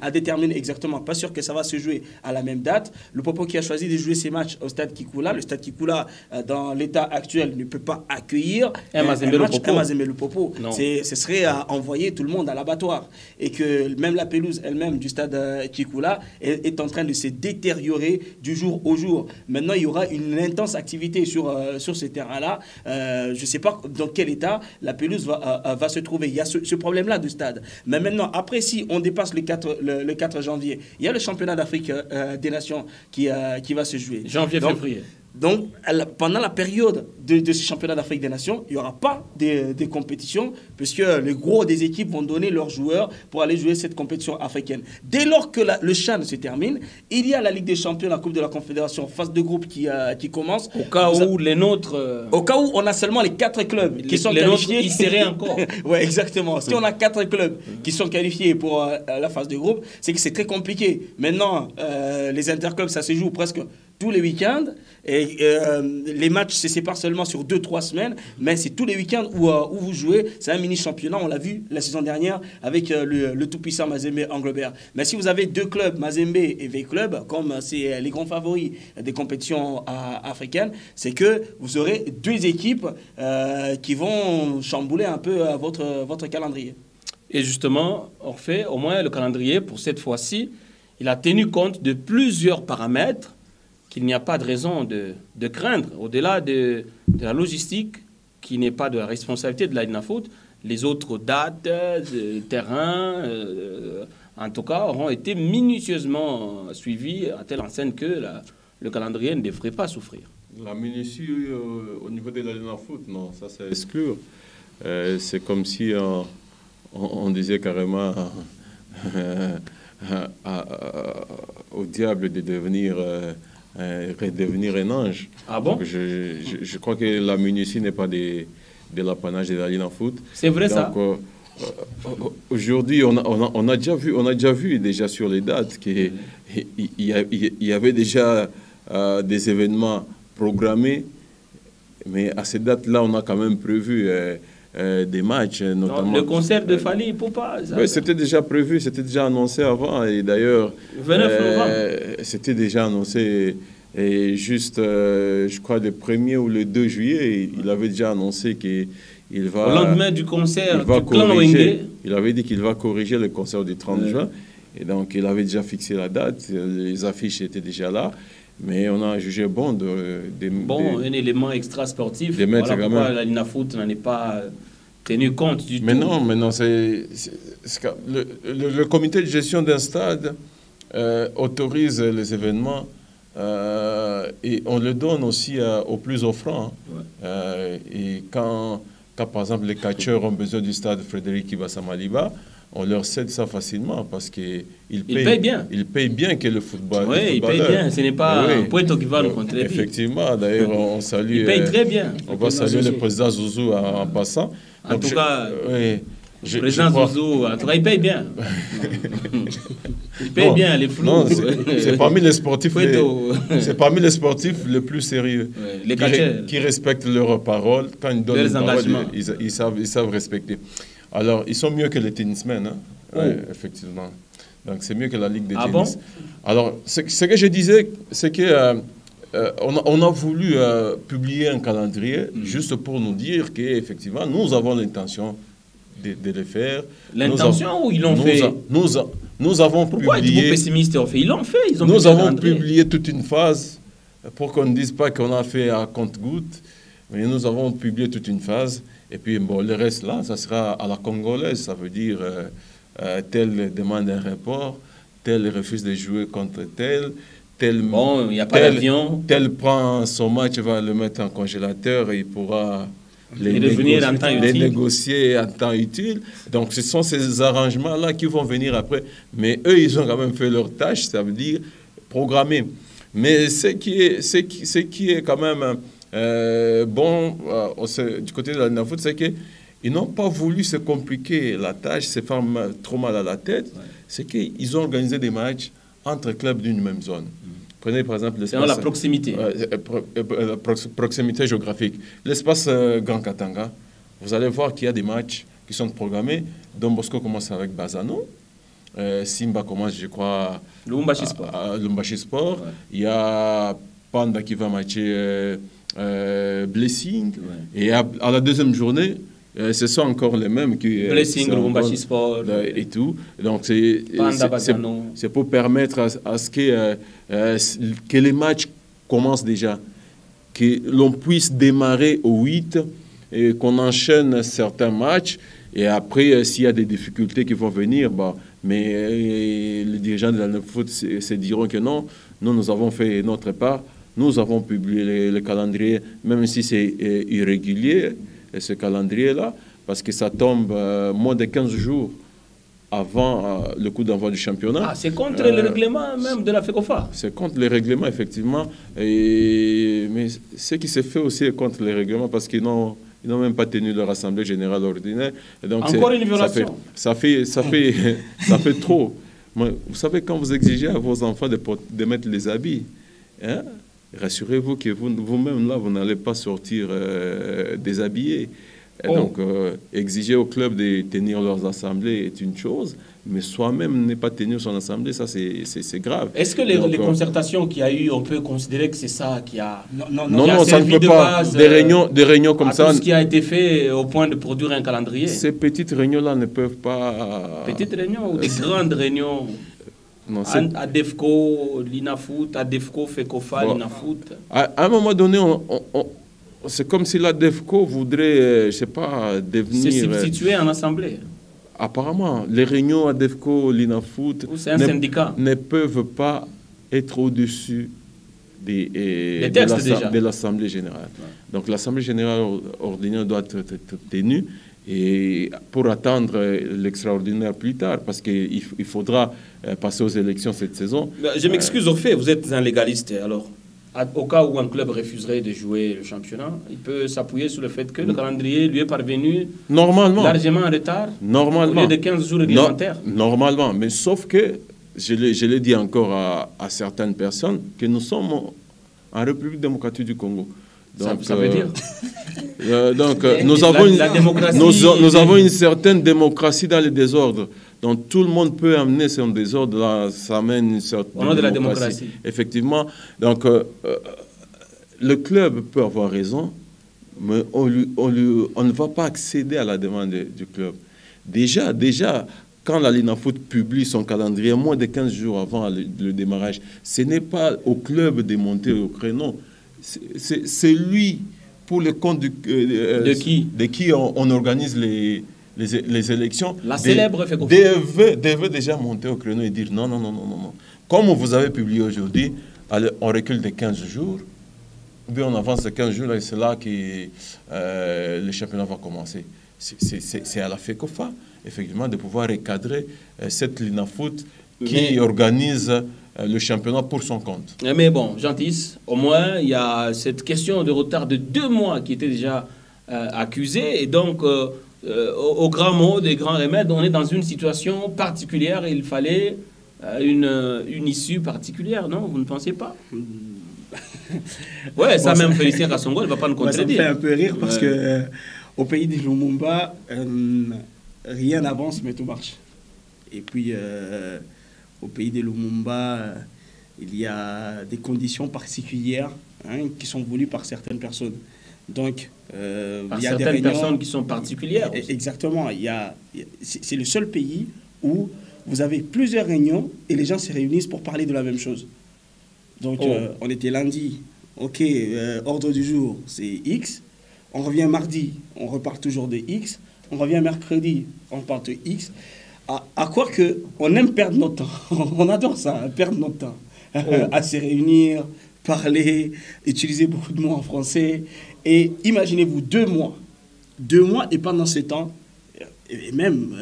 à déterminer, exactement. Pas sûr que ça va se jouer à la même date. Lupopo qui a choisi de jouer ses matchs au stade Kikoula. Le stade Kikoula, dans l'état actuel, ne peut pas accueillir un Mazembe Lupopo. Ce serait à envoyer tout le monde à l'abattoir. Et que même la pelouse elle-même du stade Kikoula est en train de se détériorer du jour au jour. Maintenant, il y aura une intense activité sur ce terrain-là. Je ne sais pas dans quel état la pelouse va se trouver. Il y a ce problème-là du stade. Mais maintenant, après, si on dépasse le 4 janvier, il y a le championnat d'Afrique des Nations qui va se jouer. Janvier-février. Donc, pendant la période de ce championnat d'Afrique des Nations, il n'y aura pas des compétitions, puisque les gros des équipes vont donner leurs joueurs pour aller jouer cette compétition africaine. Dès lors que le CHAN se termine, il y a la Ligue des Champions, la Coupe de la Confédération, phase de groupe qui commence. Au cas où les nôtres... Au cas où on a seulement les 4 clubs qui sont qualifiés... Ils seraient encore. Oui, exactement. Si on a 4 clubs qui sont qualifiés pour la phase de groupe, c'est que c'est très compliqué. Maintenant, les interclubs, ça se joue presque tous les week-ends. Et les matchs se séparent seulement sur 2-3 semaines, mais c'est tous les week-ends où vous jouez. C'est un mini-championnat, on l'a vu la saison dernière avec le tout-puissant Mazembe Anglebert. Mais si vous avez 2 clubs, Mazembe et V-Club, comme c'est les grands favoris des compétitions africaines, c'est que vous aurez 2 équipes qui vont chambouler un peu votre calendrier. Et justement, Orphée, au moins le calendrier, pour cette fois-ci, il a tenu compte de plusieurs paramètres qu'il n'y a pas de raison de craindre. Au-delà de la logistique, qui n'est pas de la responsabilité de la l'INAFOOT, les autres dates, de terrain, en tout cas, auront été minutieusement suivies à telle enseigne que le calendrier ne devrait pas souffrir. La minutie au niveau de la l'INAFOOT, non, ça c'est exclure. C'est comme si on disait carrément au diable de redevenir un ange. Ah bon? Donc je crois que la minutie n'est pas de l'apanage de la l'INAFOOT. C'est vrai. Donc, ça aujourd'hui, on a déjà vu sur les dates qu'il y avait déjà des événements programmés, mais à ces dates-là, on a quand même prévu des matchs, notamment... Le concert de Fally Ipupa, c'était déjà prévu, c'était déjà annoncé avant, et d'ailleurs... 29 novembre. C'était déjà annoncé, et juste, je crois, le 1er ou le 2 juillet, il avait déjà annoncé qu'il va... Au lendemain du concert du clan Wenge. Il avait dit qu'il va corriger le concert du 30 juin, et donc il avait déjà fixé la date, les affiches étaient déjà là. Mais on a jugé bon un élément extra-sportif. Voilà pourquoi la l'INAFOOT n'en est pas tenu compte du tout. Mais non, le comité de gestion d'un stade autorise les événements et on le donne aussi aux plus offrants. Ouais. Et quand, par exemple, les catcheurs ont besoin du stade Frédéric Ibassa Maliba, on leur cède ça facilement parce qu'ils payent bien. Ils payent bien que le football. Oui, ils payent bien. Ce n'est pas un Puerto qui va nous contredire. Effectivement, d'ailleurs, on salue. Ils payent très bien. On va saluer le président Zouzou en passant. En tout cas, le président Zouzou, en tout cas, il paye bien. Il paye bien les flous. C'est parmi les sportifs. C'est parmi les sportifs les plus sérieux. Les qui respectent leurs paroles. Quand ils donnent leurs engagements, ils savent respecter. Alors, ils sont mieux que les tennismen, hein? Ouais, effectivement. Donc, c'est mieux que la Ligue de tennis. Bon? Alors, ce que je disais, c'est que on a voulu publier un calendrier juste pour nous dire qu'effectivement, nous avons l'intention de le faire. L'intention ou ils l'ont fait? Nous avons Pourquoi publié... êtes-vous pessimiste? Ils l'ont fait. Nous avons publié toute une phase pour qu'on ne dise pas qu'on a fait à compte-gouttes, mais nous avons publié toute une phase. Et puis, bon, le reste là, ça sera à la congolaise. Ça veut dire tel demande un report, tel refuse de jouer contre tel. Bon, il n'y a pas d'avion. Tel prend son match, va le mettre en congélateur et il pourra les négocier en temps utile. Donc, ce sont ces arrangements-là qui vont venir après. Mais eux, ils ont quand même fait leur tâche, ça veut dire programmer. Mais ce qui est quand même bon du côté de la NAFOOT, c'est qu'ils n'ont pas voulu se compliquer la tâche, se faire trop mal à la tête. Ouais. C'est qu'ils ont organisé des matchs entre clubs d'une même zone. Prenez par exemple l'espace... C'est la proximité. Proximité géographique. L'espace Grand Katanga, vous allez voir qu'il y a des matchs qui sont programmés. Don Bosco commence avec Bazano. Simba commence, je crois... Lumbashi Sport. Lumbashi Sport. Ouais. Il y a Panda qui va matcher Blessing. Ouais. Et à la deuxième journée... ce sont encore les mêmes qui... Blessing, Lumbashi Sport. Et tout. Donc, c'est pour permettre à ce que les matchs commencent déjà. Que l'on puisse démarrer au 8 et qu'on enchaîne certains matchs. Et après, s'il y a des difficultés qui vont venir, mais les dirigeants de la NAFOOT se diront que non, nous avons fait notre part. Nous avons publié le calendrier, même si c'est irrégulier. Ce calendrier-là, parce que ça tombe moins de 15 jours avant le coup d'envoi du championnat. Ah, c'est contre le règlement même de la FECOFA. C'est contre les règlements, effectivement. Mais ce qui s'est fait aussi est contre les règlements parce qu'ils n'ont même pas tenu leur assemblée générale ordinaire. Et donc encore une violation. Ça fait trop. Vous savez, quand vous exigez à vos enfants de mettre les habits, hein, rassurez-vous que vous-même, là, vous n'allez pas sortir déshabillé. Donc, exiger au club de tenir leurs assemblées est une chose, mais soi-même ne pas tenir son assemblée, ça, c'est grave. Est-ce que les concertations qu'il y a eu, on peut considérer que c'est ça qui a... Non, ça ne peut pas. Des réunions comme ça... Tout ce qui a été fait au point de produire un calendrier. Ces petites réunions-là ne peuvent pas... Petites réunions ou des grandes réunions? Non, ADEFCO, l'INAFOOT, ADEFCO, FECOFA, l'INAFOOT. À un moment donné, c'est comme si l'ADEFCO voudrait, je ne sais pas, devenir... Se substituer en assemblée. Apparemment, les réunions ADEFCO, l'INAFOOT ne peuvent pas être au-dessus de l'Assemblée générale. Ouais. Donc l'Assemblée générale ordinaire doit être tenue et pour attendre l'extraordinaire plus tard, parce qu'il faudra passer aux élections cette saison. Je m'excuse au fait, vous êtes un légaliste, alors au cas où un club refuserait de jouer le championnat, il peut s'appuyer sur le fait que le calendrier lui est parvenu largement en retard, au lieu de 15 jours réglementaires. Normalement, mais sauf que, je l'ai dit encore à certaines personnes, que nous sommes en République démocratique du Congo. Donc, ça veut dire nous avons une certaine démocratie dans le désordre. Donc tout le monde peut amener son désordre, là, ça amène une certaine au nom de la démocratie. Effectivement. Donc le club peut avoir raison, mais on ne va pas accéder à la demande du club. Déjà, quand la LINAFOOT publie son calendrier moins de 15 jours avant le démarrage, ce n'est pas au club de monter au créneau. C'est lui, pour le compte de qui on organise les élections. La célèbre FECOFA devait déjà monter au créneau et dire non. Comme vous avez publié aujourd'hui, on recule de 15 jours, ou bien on avance de 15 jours, et c'est là que le championnat va commencer. C'est à la FECOFA, effectivement, de pouvoir recadrer cette LINAFOOT qui organise le championnat pour son compte. Mais bon, Jean-Tis, au moins, il y a cette question de retard de 2 mois qui était déjà accusée. Et donc, au grand mot des grands remèdes, on est dans une situation particulière et il fallait une issue particulière, non? Vous ne pensez pas? Ouais, ça même Félicien Kassongo, elle ne va pas nous contredire. Ça me fait un peu rire parce que au pays des Lumumba, rien n'avance, mais tout marche. Et puis... au pays de Lumumba, il y a des conditions particulières qui sont voulues par certaines personnes. Donc, par il y a certaines personnes qui sont particulières. Exactement. C'est le seul pays où vous avez plusieurs réunions et les gens se réunissent pour parler de la même chose. Donc, on était lundi ok, ordre du jour, c'est X. On revient mardi, on repart toujours de X. On revient mercredi, on repart de X. À quoi que on aime perdre notre temps. On adore ça, perdre notre temps. À se réunir, parler, utiliser beaucoup de mots en français. Et imaginez-vous 2 mois. 2 mois, et pendant ce temps, et même,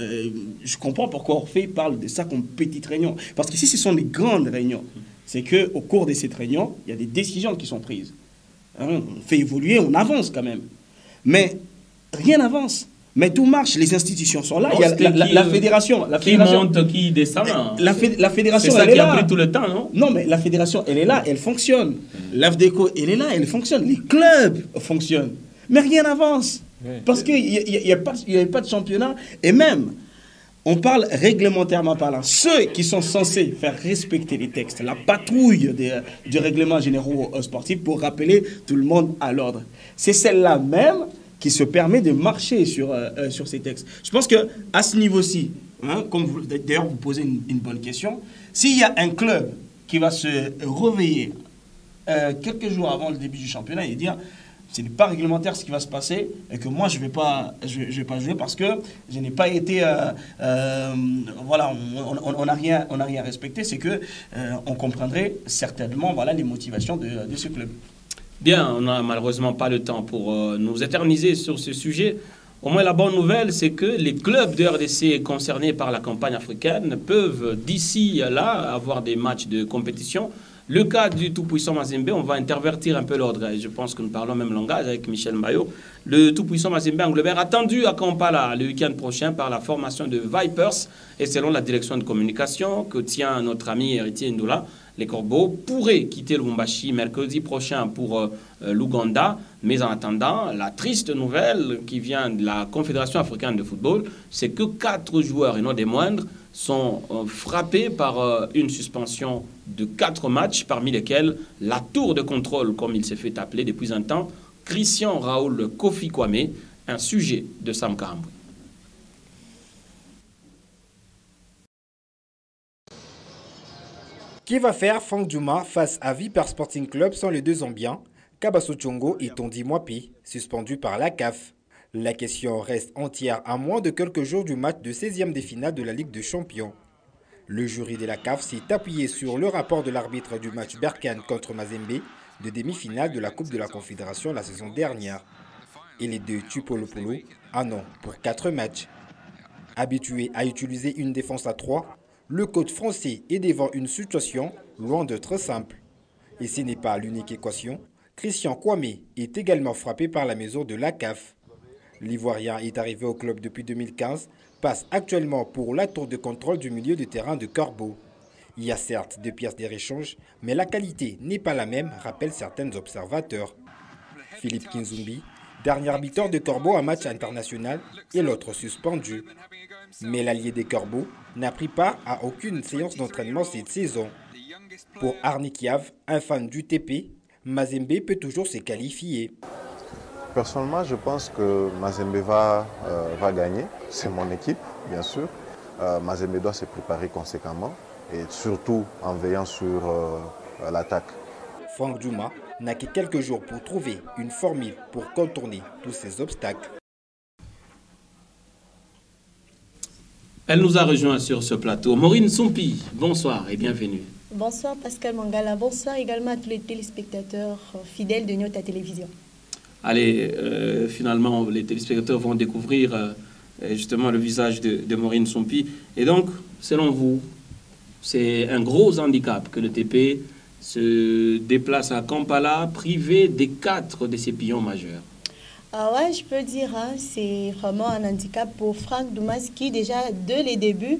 je comprends pourquoi Orphée parle de ça comme petite réunion. Parce qu'ici, ce sont des grandes réunions. C'est qu'au cours de cette réunion, il y a des décisions qui sont prises. Hein, on fait évoluer, on avance quand même. Mais rien n'avance. Mais tout marche, les institutions sont là. Il y a la fédération. Qui monte, qui descend. La fédération, c'est ça qui a pris tout le temps, non? Non, mais la fédération, elle est là, elle fonctionne. L'AFDECO, elle est là, elle fonctionne. Les clubs fonctionnent. Mais rien n'avance. Parce qu'il n'y a pas de championnat. Et même, on parle réglementairement parlant. Ceux qui sont censés faire respecter les textes, la patrouille du règlement général sportif pour rappeler tout le monde à l'ordre. C'est celle-là même qui se permet de marcher sur ces textes. Je pense qu'à ce niveau-ci, hein, d'ailleurs vous posez une bonne question, s'il y a un club qui va se réveiller quelques jours avant le début du championnat et dire ce n'est pas réglementaire ce qui va se passer et que moi je vais pas jouer parce que je n'ai pas été voilà, on n'a rien respecté, c'est que on comprendrait certainement voilà les motivations de ce club. Bien, on n'a malheureusement pas le temps pour nous éterniser sur ce sujet. Au moins, la bonne nouvelle, c'est que les clubs de RDC concernés par la campagne africaine peuvent, d'ici là, avoir des matchs de compétition. Le cas du tout-puissant Mazembe, on va intervertir un peu l'ordre. Je pense que nous parlons même langage avec Michel Maillot. Le tout-puissant Mazembe Anglebert attendu à Kampala le week-end prochain par la formation de Vipers. Et selon la direction de communication que tient notre ami héritier Ndoula, les Corbeaux pourraient quitter Lubumbashi mercredi prochain pour l'Ouganda. Mais en attendant, la triste nouvelle qui vient de la Confédération africaine de football, c'est que 4 joueurs, et non des moindres, sont frappés par une suspension de 4 matchs, parmi lesquels la tour de contrôle, comme il s'est fait appeler depuis un temps, Christian Raoul Kofi Kwame, un sujet de Sam Karambou. Qui va faire Franck Djouma face à Vipers Sporting Club sans les 2 Zambiens, Kabaso Tchongo et Tondi Mwapi, suspendus par la CAF? La question reste entière à moins de quelques jours du match de 16e des finales de la Ligue des Champions. Le jury de la CAF s'est appuyé sur le rapport de l'arbitre du match Berkane contre Mazembe de demi-finale de la Coupe de la Confédération la saison dernière. Et les 2 Tupolopolo en ont pour 4 matchs. Habitué à utiliser une défense à 3, le coach français est devant une situation loin d'être simple. Et ce n'est pas l'unique équation. Christian Kwame est également frappé par la mesure de la CAF. L'Ivoirien est arrivé au club depuis 2015, passe actuellement pour la tour de contrôle du milieu de terrain de Corbeau. Il y a certes 2 pièces de réchange, mais la qualité n'est pas la même, rappellent certains observateurs. Philippe Kinzumbi, dernier arbitre de Corbeau à match international, et l'autre suspendu. Mais l'allié des Corbeaux n'a pris part à aucune séance d'entraînement cette saison. Pour Arni Kiav, un fan du TP, Mazembe peut toujours se qualifier. Personnellement, je pense que Mazembe va gagner. C'est mon équipe, bien sûr. Mazembe doit se préparer conséquemment et surtout en veillant sur l'attaque. Franck Djouma n'a que quelques jours pour trouver une formule pour contourner tous ces obstacles. Elle nous a rejoint sur ce plateau. Maureen Sompi, bonsoir et bienvenue. Bonsoir Pascal Mangala, bonsoir également à tous les téléspectateurs fidèles de Nyota Télévision. Allez, finalement, les téléspectateurs vont découvrir justement le visage de Maureen Sompi. Et donc, selon vous, c'est un gros handicap que le TP se déplace à Kampala, privé des 4 de ses pions majeurs. Ah ouais, je peux dire, hein, c'est vraiment un handicap pour Franck Doumas qui déjà, dès les débuts,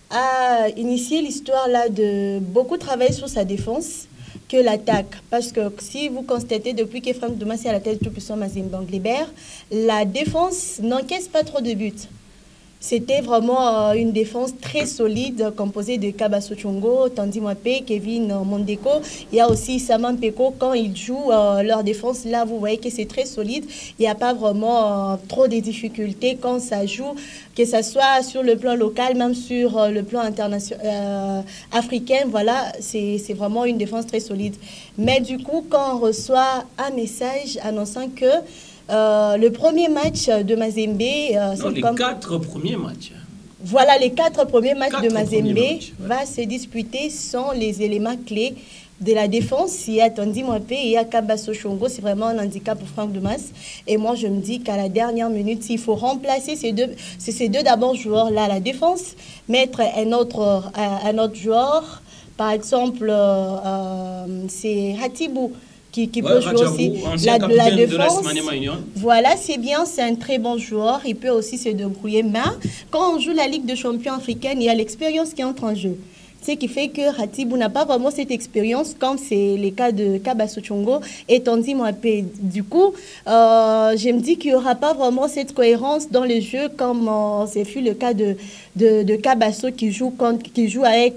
a initié l'histoire là de beaucoup travailler sur sa défense que l'attaque. Parce que si vous constatez, depuis que Franck Doumas est à la tête du tout-puissant Mazembe Anglebert, la défense n'encaisse pas trop de buts. c'était vraiment une défense très solide, composée de Kabaso Chongo, Tandy Mwape, Kevin Mondeko. Il y a aussi Saman Peko. Quand ils jouent leur défense, là, vous voyez que c'est très solide. Il n'y a pas vraiment trop de difficultés quand ça joue, que ce soit sur le plan local, même sur le plan international, africain. Voilà, c'est vraiment une défense très solide. Mais du coup, quand on reçoit un message annonçant que le premier match de Mazembe... non, les 4 premiers matchs. Voilà, les 4 premiers matchs de Mazembe va se disputer sans les éléments clés de la défense. Il y a Tandy Mwape et il y a Kabaso Chongo. C'est vraiment un handicap pour Franck Dumas. Et moi, je me dis qu'à la dernière minute, il faut remplacer ces deux d'abord joueurs-là à la défense, mettre un autre joueur. Par exemple, c'est Hatibou qui peut jouer aussi la défense. Voilà, c'est bien, c'est un très bon joueur. Il peut aussi se débrouiller. Mais quand on joue la Ligue des champions africaine, il y a l'expérience qui entre en jeu. Ce qui fait que Hatibou n'a pas vraiment cette expérience, comme c'est le cas de Kabaso Chongo et Tandy Mwape. Du coup, je me dis qu'il n'y aura pas vraiment cette cohérence dans le jeu, comme c'est fut le cas de Kabaso qui joue avec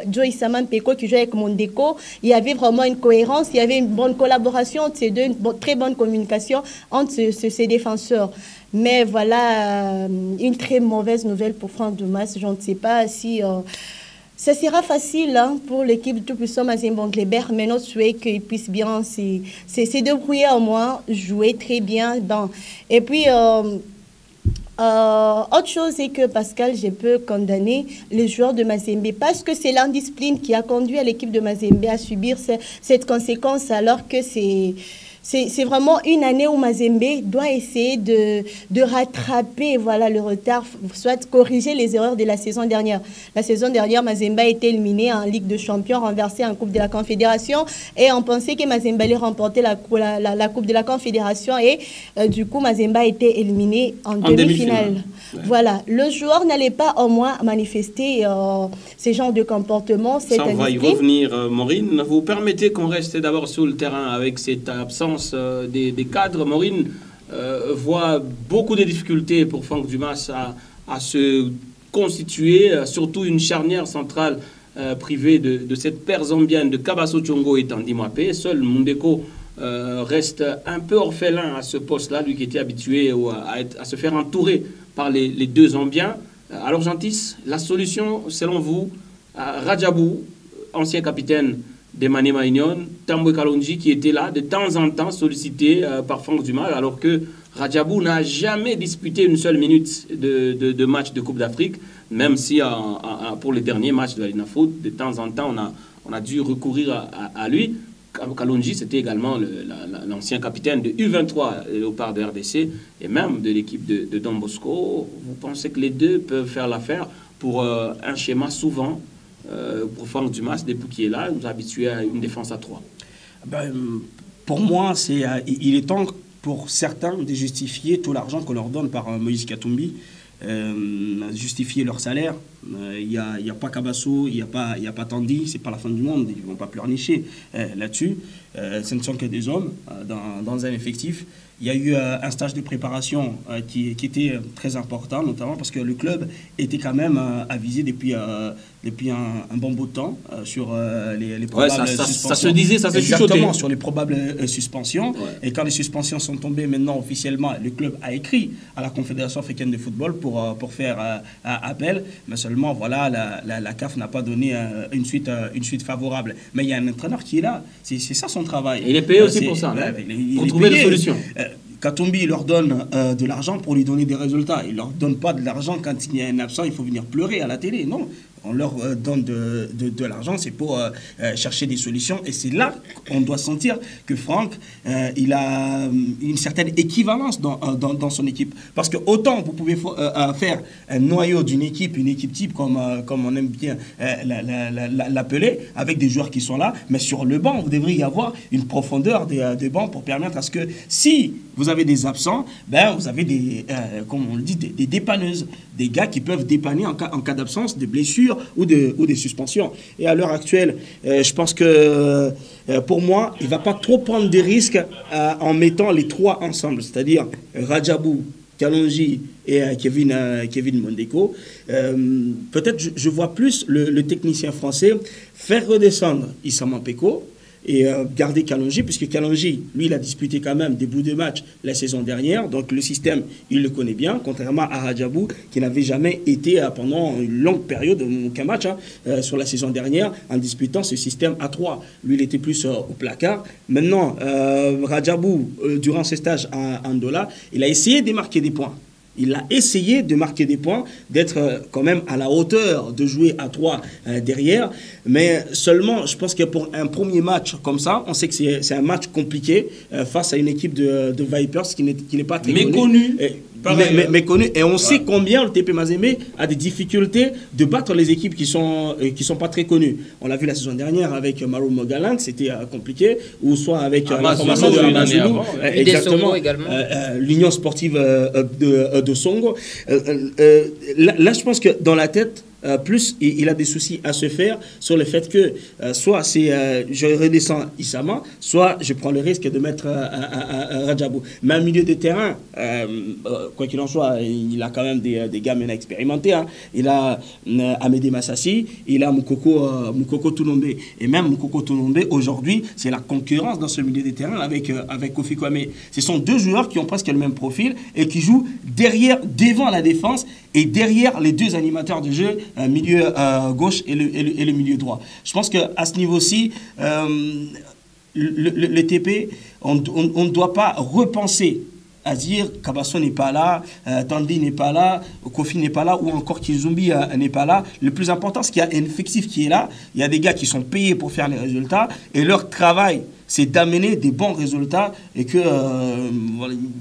Joey Saman Peko, qui joue avec Mondeko. Il y avait vraiment une cohérence, il y avait une bonne collaboration entre ces deux, une très bonne communication entre ces défenseurs. Mais voilà, une très mauvaise nouvelle pour Franck Dumas. Je ne sais pas si... ça sera facile pour l'équipe de tout-puissant Mazembe-Anglebert, mais notre souhait qu'ils puissent bien se débrouiller au moins, jouer très bien. Et puis, autre chose, c'est que Pascal, je peux condamner les joueurs de Mazembe parce que c'est l'indiscipline qui a conduit à l'équipe de Mazembe à subir cette conséquence, alors que c'est vraiment une année où Mazembe doit essayer de rattraper le retard, soit corriger les erreurs de la saison dernière. La saison dernière, Mazembe a été éliminé en Ligue des Champions, renversé en Coupe de la Confédération, et on pensait que Mazembe allait remporter la Coupe de la Confédération, et du coup, Mazembe a été éliminé en demi-finale. Ouais. Voilà, le joueur n'allait pas au moins manifester ce genre de comportement. Ça, on va y revenir, Maureen. Vous permettez qu'on reste d'abord sur le terrain avec cette absence des cadres. Maureen voit beaucoup de difficultés pour Franck Dumas à se constituer, surtout une charnière centrale privée de cette paire zambienne de Kabaso Chongo et Tandy Mwape. Seul Mondeko reste un peu orphelin à ce poste-là, lui qui était habitué à se faire entourer par les deux Zambiens. Alors Gentis, la solution, selon vous, Radjabou, ancien capitaine de Maniema Union, Tambwe Kalonji qui était là de temps en temps sollicité par Franck Dumas, alors que Radjabou n'a jamais disputé une seule minute de match de Coupe d'Afrique, même si pour les derniers matchs de la Ligue Foot, de temps en temps on a dû recourir à lui. Kalonji, c'était également l'ancien capitaine de U23 Léopard de RDC et même de l'équipe de Don Bosco. Vous pensez que les deux peuvent faire l'affaire pour un schéma souvent pour Franck Dumas, depuis qu'il est là, nous habitué à une défense à 3? Pour moi, il est temps pour certains de justifier tout l'argent qu'on leur donne par Moïse Katumbi, justifier leur salaire. Il n'y a pas Kabaso, il n'y a pas Tandy, c'est pas la fin du monde, ils ne vont pas pleurnicher là-dessus. Ce ne sont que des hommes dans un effectif. Il y a eu un stage de préparation qui était très important, notamment parce que le club était quand même avisé depuis un bon bout de temps sur les probables suspensions. Ça se disait, ça s'est chuchoté. Exactement, sur les probables suspensions. Ouais. Et quand les suspensions sont tombées maintenant officiellement, le club a écrit à la Confédération africaine de football pour faire appel. Mais seulement, voilà, la CAF n'a pas donné une suite favorable. Mais il y a un entraîneur qui est là. C'est ça son travail. Et il est payé aussi pour ça, pour trouver des solutions. Katumbi leur donne de l'argent pour lui donner des résultats. Il ne leur donne pas de l'argent quand il y a un absent, il faut venir pleurer à la télé. Non, on leur donne de l'argent, c'est pour chercher des solutions. Et c'est là qu'on doit sentir que Franck, il a une certaine équivalence dans son équipe. Parce que autant vous pouvez faire un noyau d'une équipe, une équipe type, comme on aime bien l'appeler, avec des joueurs qui sont là, mais sur le banc, vous devriez y avoir une profondeur des bancs pour permettre à ce que si vous avez des absents, vous avez comme on le dit, des dépanneuses, des gars qui peuvent dépanner en cas d'absence, de blessures ou des suspensions. Et à l'heure actuelle, je pense que pour moi, il ne va pas trop prendre des risques en mettant les trois ensemble, c'est-à-dire Radjabou, Kalonji et Kevin Mondeko. Peut-être je vois plus le technicien français faire redescendre Issama Peko et garder Kalonji, puisque Kalonji, lui, il a disputé quand même des bouts de match la saison dernière, donc le système, il le connaît bien, contrairement à Radjabou, qui n'avait jamais été pendant une longue période, aucun match, sur la saison dernière, en disputant ce système à 3. Lui, il était plus au placard. Maintenant, Radjabou, durant ses stages à Andola, il a essayé de marquer des points. Il a essayé de marquer des points, d'être quand même à la hauteur, de jouer à 3 derrière. Mais seulement, je pense que pour un premier match comme ça, on sait que c'est un match compliqué face à une équipe de Vipers qui n'est pas très méconnue. Méconnu. Et on sait combien le TP Mazembe a des difficultés de battre les équipes qui sont pas très connues. On l'a vu la saison dernière avec Maro Mogaland, c'était compliqué, ou soit avec la formation de Amazulu, exactement, l'Union sportive de Songo. Là, je pense que dans la tête, plus il a des soucis à se faire sur le fait que soit je redescends Issama, soit je prends le risque de mettre Radjabou. Mais un milieu de terrain, quoi qu'il en soit, il a quand même des gars maintenant expérimentés. Hein. Il a Amédé Massassi, il a Moukoko Tounombe. Et même Moukoko Tounombe, aujourd'hui, c'est la concurrence dans ce milieu de terrain avec Kofi Kwame. Ce sont deux joueurs qui ont presque le même profil et qui jouent devant la défense et derrière les deux animateurs de jeu, milieu gauche et le milieu droit. Je pense qu'à ce niveau-ci, le TP, on ne doit pas repenser à dire Kabasso n'est pas là, Tandy n'est pas là, Kofi n'est pas là, ou encore Kizumbi n'est pas là. Le plus important, c'est qu'il y a un effectif qui est là. Il y a des gars qui sont payés pour faire les résultats et leur travail, c'est d'amener des bons résultats et que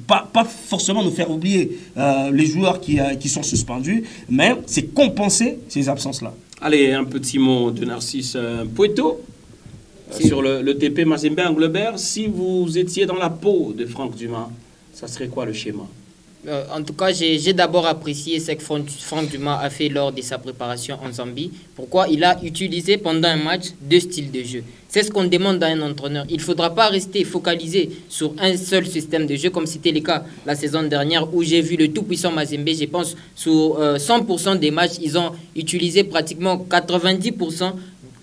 pas forcément nous faire oublier les joueurs qui sont suspendus, mais c'est compenser ces absences-là. Allez, un petit mot de Narcisse Pueto sur le TP Mazembe Anglebert. Si vous étiez dans la peau de Franck Dumas, ça serait quoi le schéma? En tout cas, j'ai d'abord apprécié ce que Franck Dumas a fait lors de sa préparation en Zambie. Pourquoi? Il a utilisé pendant un match 2 styles de jeu. C'est ce qu'on demande à un entraîneur. Il ne faudra pas rester focalisé sur un seul système de jeu, comme c'était le cas la saison dernière, où j'ai vu le tout-puissant Mazembe. Je pense sur 100% des matchs, ils ont utilisé pratiquement 90%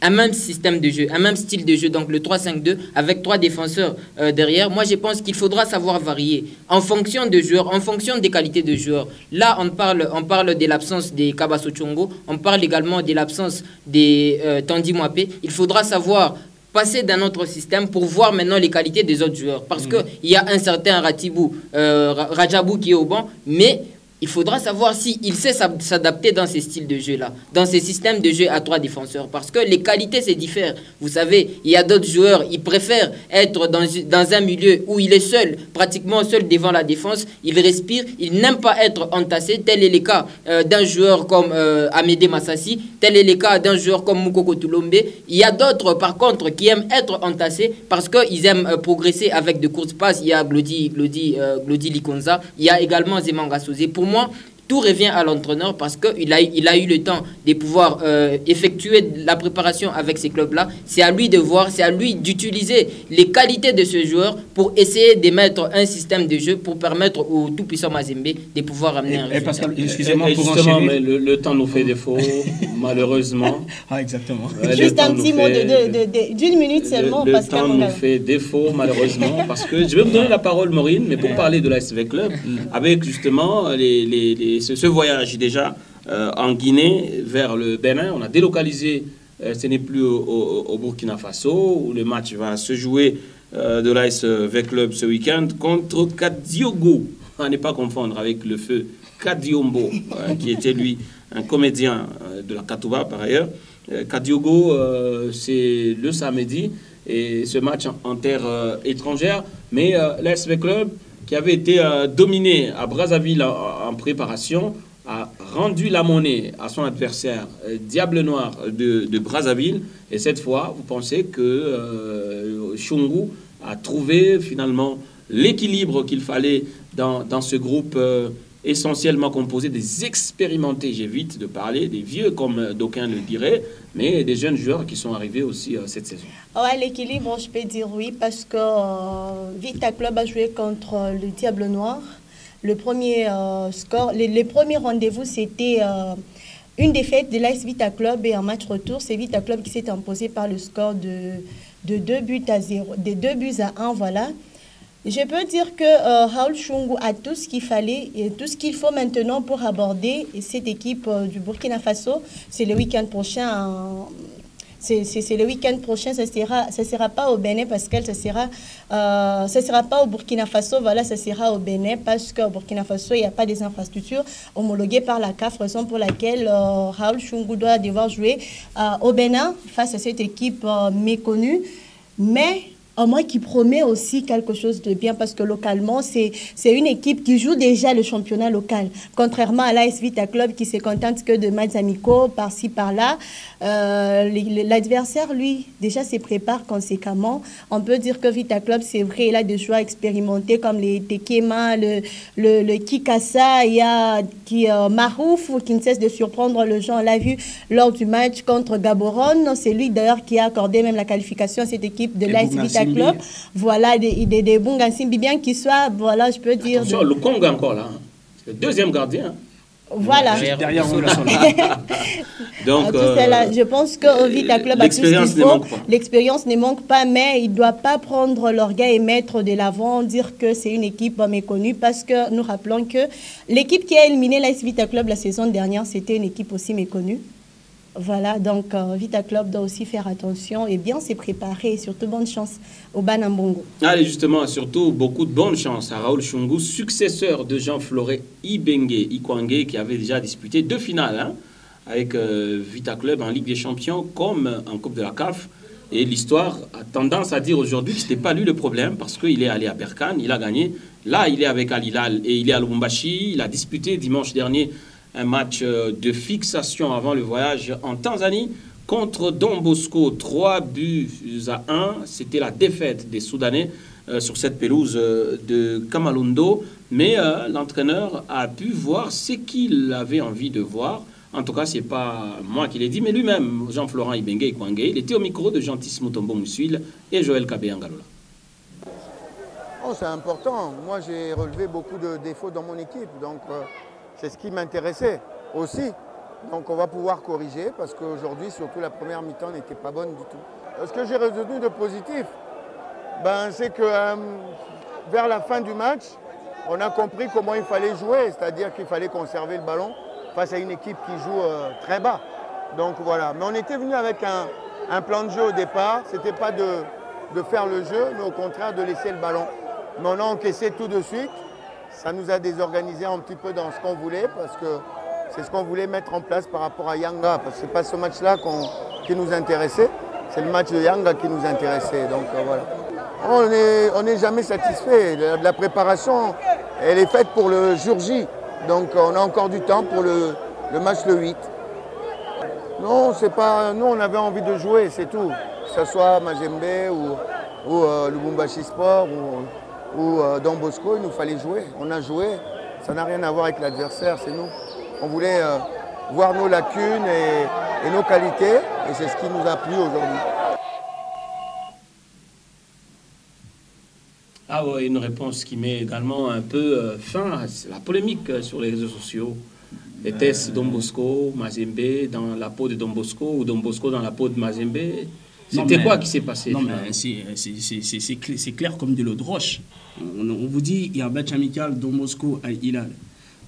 un même système de jeu, un même style de jeu, donc le 3-5-2 avec 3 défenseurs derrière. Moi, je pense qu'il faudra savoir varier en fonction de joueurs, en fonction des qualités de joueurs. Là, on parle de l'absence des Kabasso Chongo, on parle également de l'absence des Tandy Mwape. Il faudra savoir passer d'un autre système pour voir maintenant les qualités des autres joueurs. Parce qu'il y a un certain Radjabou qui est au banc, mais il faudra savoir s'il sait s'adapter dans ces styles de jeu-là, dans ces systèmes de jeu à 3 défenseurs. Parce que les qualités, c'est différent. Vous savez, il y a d'autres joueurs, ils préfèrent être dans un milieu où il est seul, pratiquement seul devant la défense. Il respire, il n'aime pas être entassé. Tel est le cas d'un joueur comme Amédé Massassi. Tel est le cas d'un joueur comme Moukoko Tounombe. Il y a d'autres, par contre, qui aiment être entassés parce qu'ils aiment progresser avec de courtes passes. Il y a Glody Likonza. Il y a également Zemanga Sosé. Pour moi, tout revient à l'entraîneur parce qu'il a eu le temps de pouvoir effectuer la préparation avec ces clubs-là. C'est à lui de voir, c'est à lui d'utiliser les qualités de ce joueur pour essayer de mettre un système de jeu pour permettre au tout-puissant Mazembe de pouvoir amener un résultat. Pascal, excusez-moi pour justement, mais le temps nous fait défaut, malheureusement. Ah, exactement. Juste un petit mot d'une minute seulement, Pascal. Le temps nous fait défaut, malheureusement, parce que je vais vous donner la parole, Maureen, mais pour parler de l'ASV Club, avec justement ce voyage déjà en Guinée vers le Bénin. On a délocalisé, ce n'est plus au Burkina Faso, où le match va se jouer de l'ASV Club ce week-end contre Kadiogo. À ne pas confondre avec le feu Kadiombo, qui était lui un comédien de la Katouba par ailleurs. Kadiogo, c'est le samedi, et ce match en terre étrangère, mais l'ASV Club, qui avait été dominé à Brazzaville en préparation, a rendu la monnaie à son adversaire Diable Noir de Brazzaville. Et cette fois, vous pensez que Chungu a trouvé finalement l'équilibre qu'il fallait dans ce groupe essentiellement composé des expérimentés, j'évite de parler des vieux comme d'aucuns le diraient, mais des jeunes joueurs qui sont arrivés aussi cette saison. Ouais, l'équilibre, je peux dire oui, parce que Vita Club a joué contre le Diable Noir. le premier score, les premiers rendez-vous, c'était une défaite de l'AS Vita Club et un match retour. C'est Vita Club qui s'est imposé par le score de 2 buts à 0, des 2 buts à 1, voilà. Je peux dire que Raoul Chungu a tout ce qu'il fallait et tout ce qu'il faut maintenant pour aborder cette équipe du Burkina Faso. C'est le week-end prochain. C'est le week-end prochain, ça sera pas au Bénin parce que ça sera pas au Burkina Faso, voilà, ça sera au Bénin parce qu'au Burkina Faso, il n'y a pas des infrastructures homologuées par la CAF, raison pour laquelle Raoul Chungu doit devoir jouer au Bénin face à cette équipe méconnue. Mais moi qui promet aussi quelque chose de bien parce que localement, c'est une équipe qui joue déjà le championnat local. Contrairement à l'AS Vita Club qui se contente que de matchs amicaux par-ci, par-là. L'adversaire, lui, déjà se prépare conséquemment. On peut dire que Vita Club, c'est vrai, il a des joueurs expérimentés comme les Tekema, le Kikasa, il y a Marouf qui ne cesse de surprendre le gens. On l'a vu lors du match contre Gaborone. C'est lui d'ailleurs qui a accordé même la qualification à cette équipe de l'AS Vita Club. Voilà, des bons Gansimbi, bien qu'il soit, voilà, je peux dire... Attention, le Congo encore là, le deuxième gardien. Voilà. Derrière on le Donc, je pense que Vita Club a tout ce qu'il faut. L'expérience ne manque pas, mais il ne doit pas prendre l'orgueil et mettre de l'avant, dire que c'est une équipe méconnue, parce que nous rappelons que l'équipe qui a éliminé l'AS Vita Club la saison dernière, c'était une équipe aussi méconnue. Voilà, donc Vita Club doit aussi faire attention et bien se préparer, et surtout bonne chance au Banambongo. Allez, justement, surtout beaucoup de bonne chance à Raoul Chungu, successeur de Jean-Floré Ibenge Ikwangé, qui avait déjà disputé 2 finales avec Vita Club en Ligue des Champions comme en Coupe de la CAF. Et l'histoire a tendance à dire aujourd'hui que ce n'était pas lui le problème parce qu'il est allé à Berkane, il a gagné. Là, il est avec Al Hilal et il est à Lubumbashi. Il a disputé dimanche dernier un match de fixation avant le voyage en Tanzanie contre Don Bosco, 3 buts à 1. C'était la défaite des Soudanais sur cette pelouse de Kamalundo. Mais l'entraîneur a pu voir ce qu'il avait envie de voir. En tout cas, ce n'est pas moi qui l'ai dit, mais lui-même, Jean-Florent Ibenge Ikwangé. Il était au micro de Gentis Mutombo Moussuil et Joël Kabé-Angalola. Oh, c'est important. Moi, j'ai relevé beaucoup de défauts dans mon équipe. Donc, c'est ce qui m'intéressait aussi. Donc on va pouvoir corriger parce qu'aujourd'hui, surtout la première mi-temps n'était pas bonne du tout. Ce que j'ai retenu de positif, c'est que vers la fin du match, on a compris comment il fallait jouer, c'est-à-dire qu'il fallait conserver le ballon face à une équipe qui joue très bas. Donc voilà, mais on était venu avec un plan de jeu au départ, c'était pas de faire le jeu, mais au contraire de laisser le ballon. Mais on a encaissé tout de suite. Ça nous a désorganisé un petit peu dans ce qu'on voulait parce que c'est ce qu'on voulait mettre en place par rapport à Yanga. Parce que ce n'est pas ce match-là qui nous intéressait, c'est le match de Yanga qui nous intéressait. Donc voilà. On n'est jamais satisfait. La préparation, elle est faite pour le jour J. Donc on a encore du temps pour le match le 8. Non, c'est pas. Nous, on avait envie de jouer, c'est tout. Que ce soit Mazembe ou Lubumbashi Sport ou Don Bosco, il nous fallait jouer. On a joué, ça n'a rien à voir avec l'adversaire, c'est nous. On voulait voir nos lacunes et nos qualités, et c'est ce qui nous a plu aujourd'hui. Ah ouais, une réponse qui met également un peu fin à la polémique sur les réseaux sociaux. Était-ce Don Bosco, Mazembe dans la peau de Don Bosco ou Don Bosco dans la peau de Mazembe? C'était quoi qui s'est passé? Non, mais c'est clair comme de l'eau de roche. On vous dit, il y a un match amical Don Bosco à Hilal.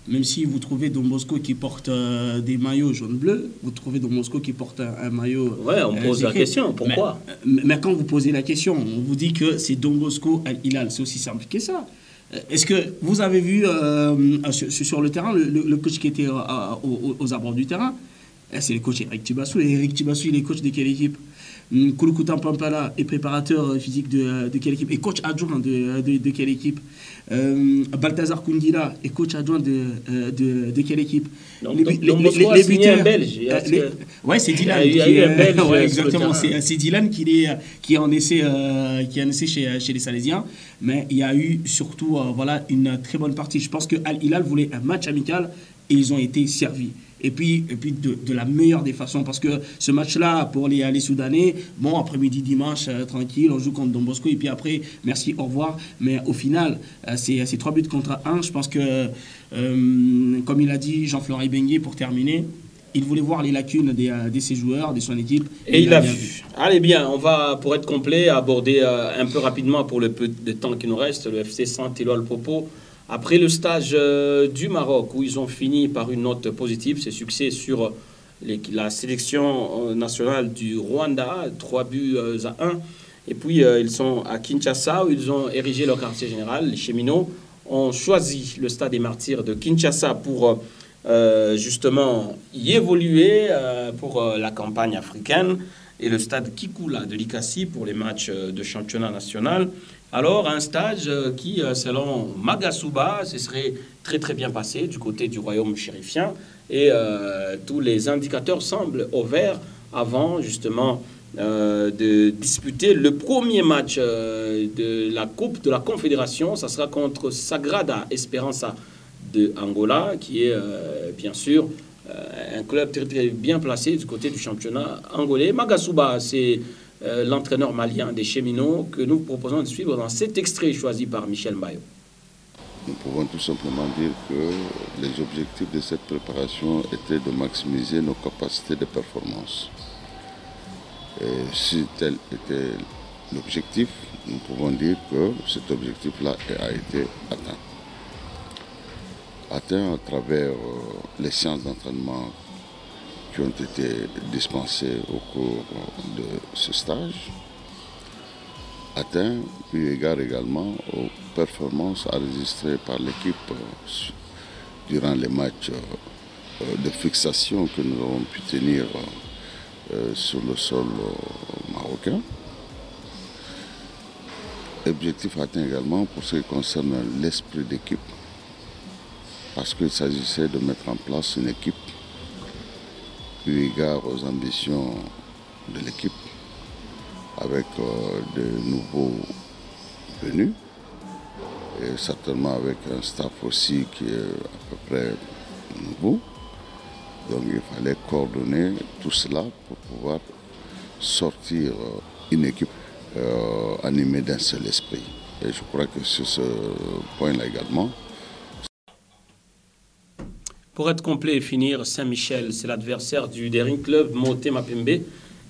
Même si vous trouvez Don Bosco qui porte des maillots jaune-bleu, vous trouvez Don Bosco qui porte un maillot... Ouais, on pose la question, pourquoi? Mais quand vous posez la question, on vous dit que c'est Don Bosco à Hilal. C'est aussi simple que ça. Est-ce que vous avez vu sur le terrain, le coach qui était aux abords du terrain? C'est le coach Eric Tibassou. Et Eric Tibassou, il est coach de quelle équipe? Kouloukouten Pampala est préparateur physique de quelle équipe? Et coach adjoint de quelle équipe? Balthazar Koungila est coach adjoint de quelle équipe? Donc, les buteurs, un Belge. Ouais, c'est Dylan. Exactement. C'est Dylan qui est en essai chez les Salésiens. Mais il y a eu surtout une très bonne partie. Je pense que Al Hilal voulait un match amical et ils ont été servis. et puis de la meilleure des façons, parce que ce match-là, pour les Soudanais, bon, après-midi, dimanche, tranquille, on joue contre Don Bosco, et puis après, merci, au revoir. Mais au final, c'est 3 buts contre 1. Je pense que, comme il a dit Jean-Florent Ibenge, pour terminer, il voulait voir les lacunes de ses joueurs, de son équipe. Et il a vu. Allez bien, on va, pour être complet, aborder un peu rapidement, pour le peu de temps qui nous reste, le FC Saint-Éloi-le-Popo. Après le stage du Maroc, où ils ont fini par une note positive, c'est succès sur la sélection nationale du Rwanda, 3 buts à 1. Et puis, ils sont à Kinshasa, où ils ont érigé leur quartier général. Les cheminots ont choisi le stade des Martyrs de Kinshasa pour justement y évoluer pour la campagne africaine, et le stade Kikula de Likasi pour les matchs de championnat national. Alors, un stage qui, selon Magasuba, se serait très très bien passé du côté du royaume chérifien, et tous les indicateurs semblent au vert avant justement de disputer le premier match de la Coupe de la Confédération. Ça sera contre Sagrada Esperança de Angola, qui est bien sûr un club très, très bien placé du côté du championnat angolais. Magasuba, c'est l'entraîneur malien des cheminots que nous proposons de suivre dans cet extrait choisi par Michel Mbayo. Nous pouvons tout simplement dire que les objectifs de cette préparation étaient de maximiser nos capacités de performance. Et si tel était l'objectif, nous pouvons dire que cet objectif-là a été atteint. Atteint à travers les séances d'entraînement qui ont été dispensées au cours de ce stage, atteint eu égard également aux performances enregistrées par l'équipe durant les matchs de fixation que nous avons pu tenir sur le sol marocain. Objectif atteint également pour ce qui concerne l'esprit d'équipe, parce qu'il s'agissait de mettre en place une équipe eu égard aux ambitions de l'équipe, avec de nouveaux venus, et certainement avec un staff aussi qui est à peu près nouveau. Donc il fallait coordonner tout cela pour pouvoir sortir une équipe animée d'un seul esprit. Et je crois que sur ce point-là également. Pour être complet et finir, Saint-Michel, c'est l'adversaire du Daring Club Motema Pembe.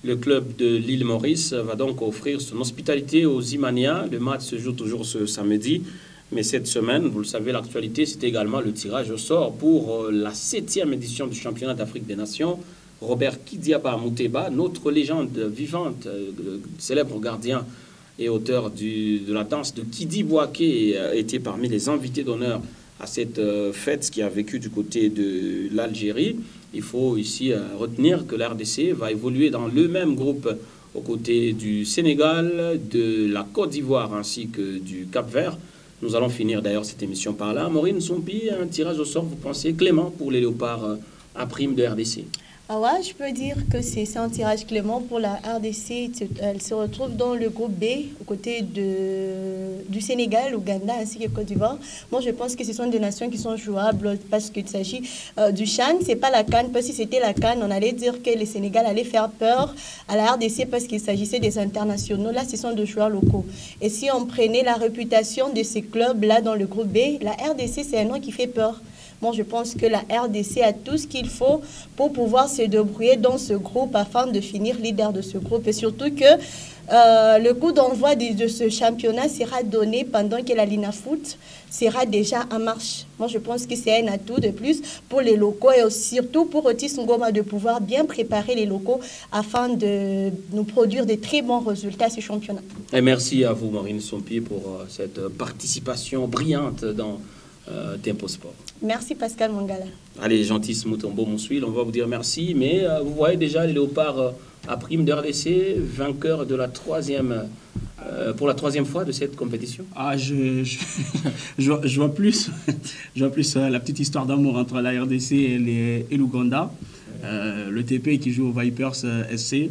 Le club de l'île Maurice va donc offrir son hospitalité aux Imania. Le match se joue toujours ce samedi. Mais cette semaine, vous le savez, l'actualité, c'est également le tirage au sort pour la 7e édition du championnat d'Afrique des Nations. Robert Kidiaba Mouteba, notre légende vivante, le célèbre gardien et auteur de la danse de Kidi Bouaké, était parmi les invités d'honneur à cette fête qui a vécu du côté de l'Algérie. Il faut ici retenir que la RDC va évoluer dans le même groupe aux côtés du Sénégal, de la Côte d'Ivoire ainsi que du Cap-Vert. Nous allons finir d'ailleurs cette émission par là. Maureen Sompi, un tirage au sort, vous pensez, clément pour les léopards à prime de RDC? Ah ouais, je peux dire que c'est un tirage clément pour la RDC. Elle se retrouve dans le groupe B, aux côtés du Sénégal, Ouganda ainsi que Côte d'Ivoire. Moi, je pense que ce sont des nations qui sont jouables parce qu'il s'agit du CHAN. Ce n'est pas la CAN, parce que si c'était la CAN, on allait dire que le Sénégal allait faire peur à la RDC parce qu'il s'agissait des internationaux. Là, ce sont des joueurs locaux. Et si on prenait la réputation de ces clubs-là dans le groupe B, la RDC, c'est un nom qui fait peur. Moi, je pense que la RDC a tout ce qu'il faut pour pouvoir se débrouiller dans ce groupe afin de finir leader de ce groupe. Et surtout que le coup d'envoi de ce championnat sera donné pendant que la Linafoot sera déjà en marche. Moi, je pense que c'est un atout de plus pour les locaux et surtout pour Otis Ngoma de pouvoir bien préparer les locaux afin de nous produire de très bons résultats à ce championnat. Et merci à vous, Maureen Sompi, pour cette participation brillante dans Tempo Sport. Merci Pascal Mangala. Allez, Gentis Moutombo Moussouil, on va vous dire merci, mais vous voyez déjà les léopards à prime de RDC, vainqueurs de la pour la troisième fois de cette compétition. Ah, je vois plus, la petite histoire d'amour entre la RDC et l'Ouganda. Le TP qui joue au Vipers SC,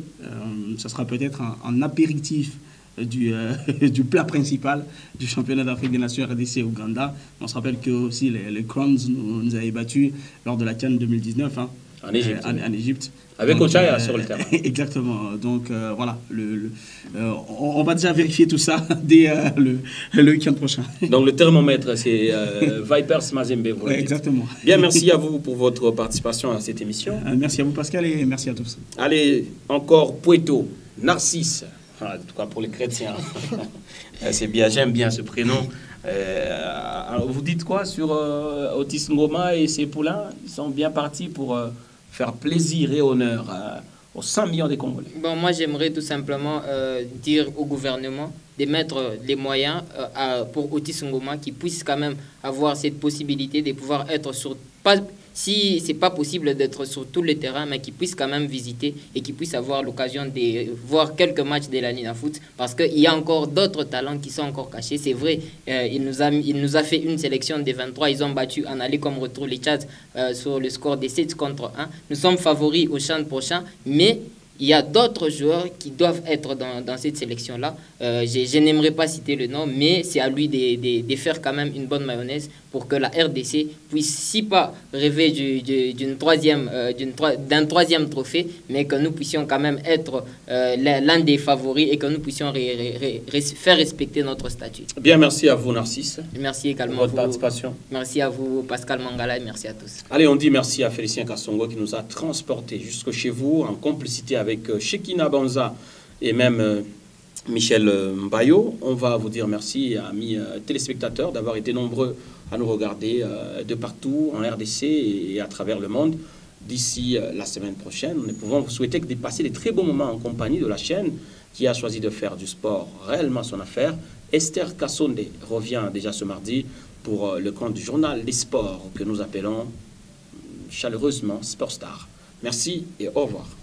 ça sera peut-être un apéritif du plat principal du championnat d'Afrique des Nations RDC Ouganda. On se rappelle que aussi les Crowns nous avaient battus lors de la CAN 2019. En Égypte. En Égypte. Avec Ochaya sur le terrain. Exactement. Donc voilà, on va déjà vérifier tout ça dès le week-end prochain. Donc le thermomètre, c'est Vipers Mazembe. Exactement. Bien, merci à vous pour votre participation à cette émission. Merci à vous Pascal et merci à tous. Allez, encore Pueto, Narcisse, en tout cas pour les chrétiens. C'est bien, j'aime bien ce prénom. Vous dites quoi sur Otis Ngoma et ses poulains? Ils sont bien partis pour faire plaisir et honneur aux 100 millions des Congolais. Bon, moi, j'aimerais tout simplement dire au gouvernement de mettre les moyens pour Otis Ngoma qui puisse quand même avoir cette possibilité de pouvoir être sur... Si ce n'est pas possible d'être sur tous les terrains, mais qu'il puisse quand même visiter et qu'il puisse avoir l'occasion de voir quelques matchs de la Ligue de foot, parce qu'il y a encore d'autres talents qui sont encore cachés. C'est vrai, il nous a fait une sélection des 23. Ils ont battu en aller comme retour les Tchad sur le score de 7 contre 1. Nous sommes favoris au CHAN prochain, mais il y a d'autres joueurs qui doivent être dans cette sélection-là. Je n'aimerais pas citer le nom, mais c'est à lui de faire quand même une bonne mayonnaise pour que la RDC puisse, si pas rêver d'un troisième trophée, mais que nous puissions quand même être l'un des favoris et que nous puissions faire respecter notre statut. Bien, merci à vous Narcisse. Merci également pour votre participation. Merci à vous Pascal Mangala et merci à tous. Allez, on dit merci à Félicien Kassongo qui nous a transportés jusque chez vous en complicité avec Shekina Banza et même Michel Mbayo. On va vous dire merci, amis téléspectateurs, d'avoir été nombreux à nous regarder de partout en RDC et à travers le monde. D'ici la semaine prochaine, nous pouvons vous souhaiter de passer des très bons moments en compagnie de la chaîne qui a choisi de faire du sport réellement son affaire. Esther Kassonde revient déjà ce mardi pour le compte du journal des sports que nous appelons chaleureusement Sportstar. Merci et au revoir.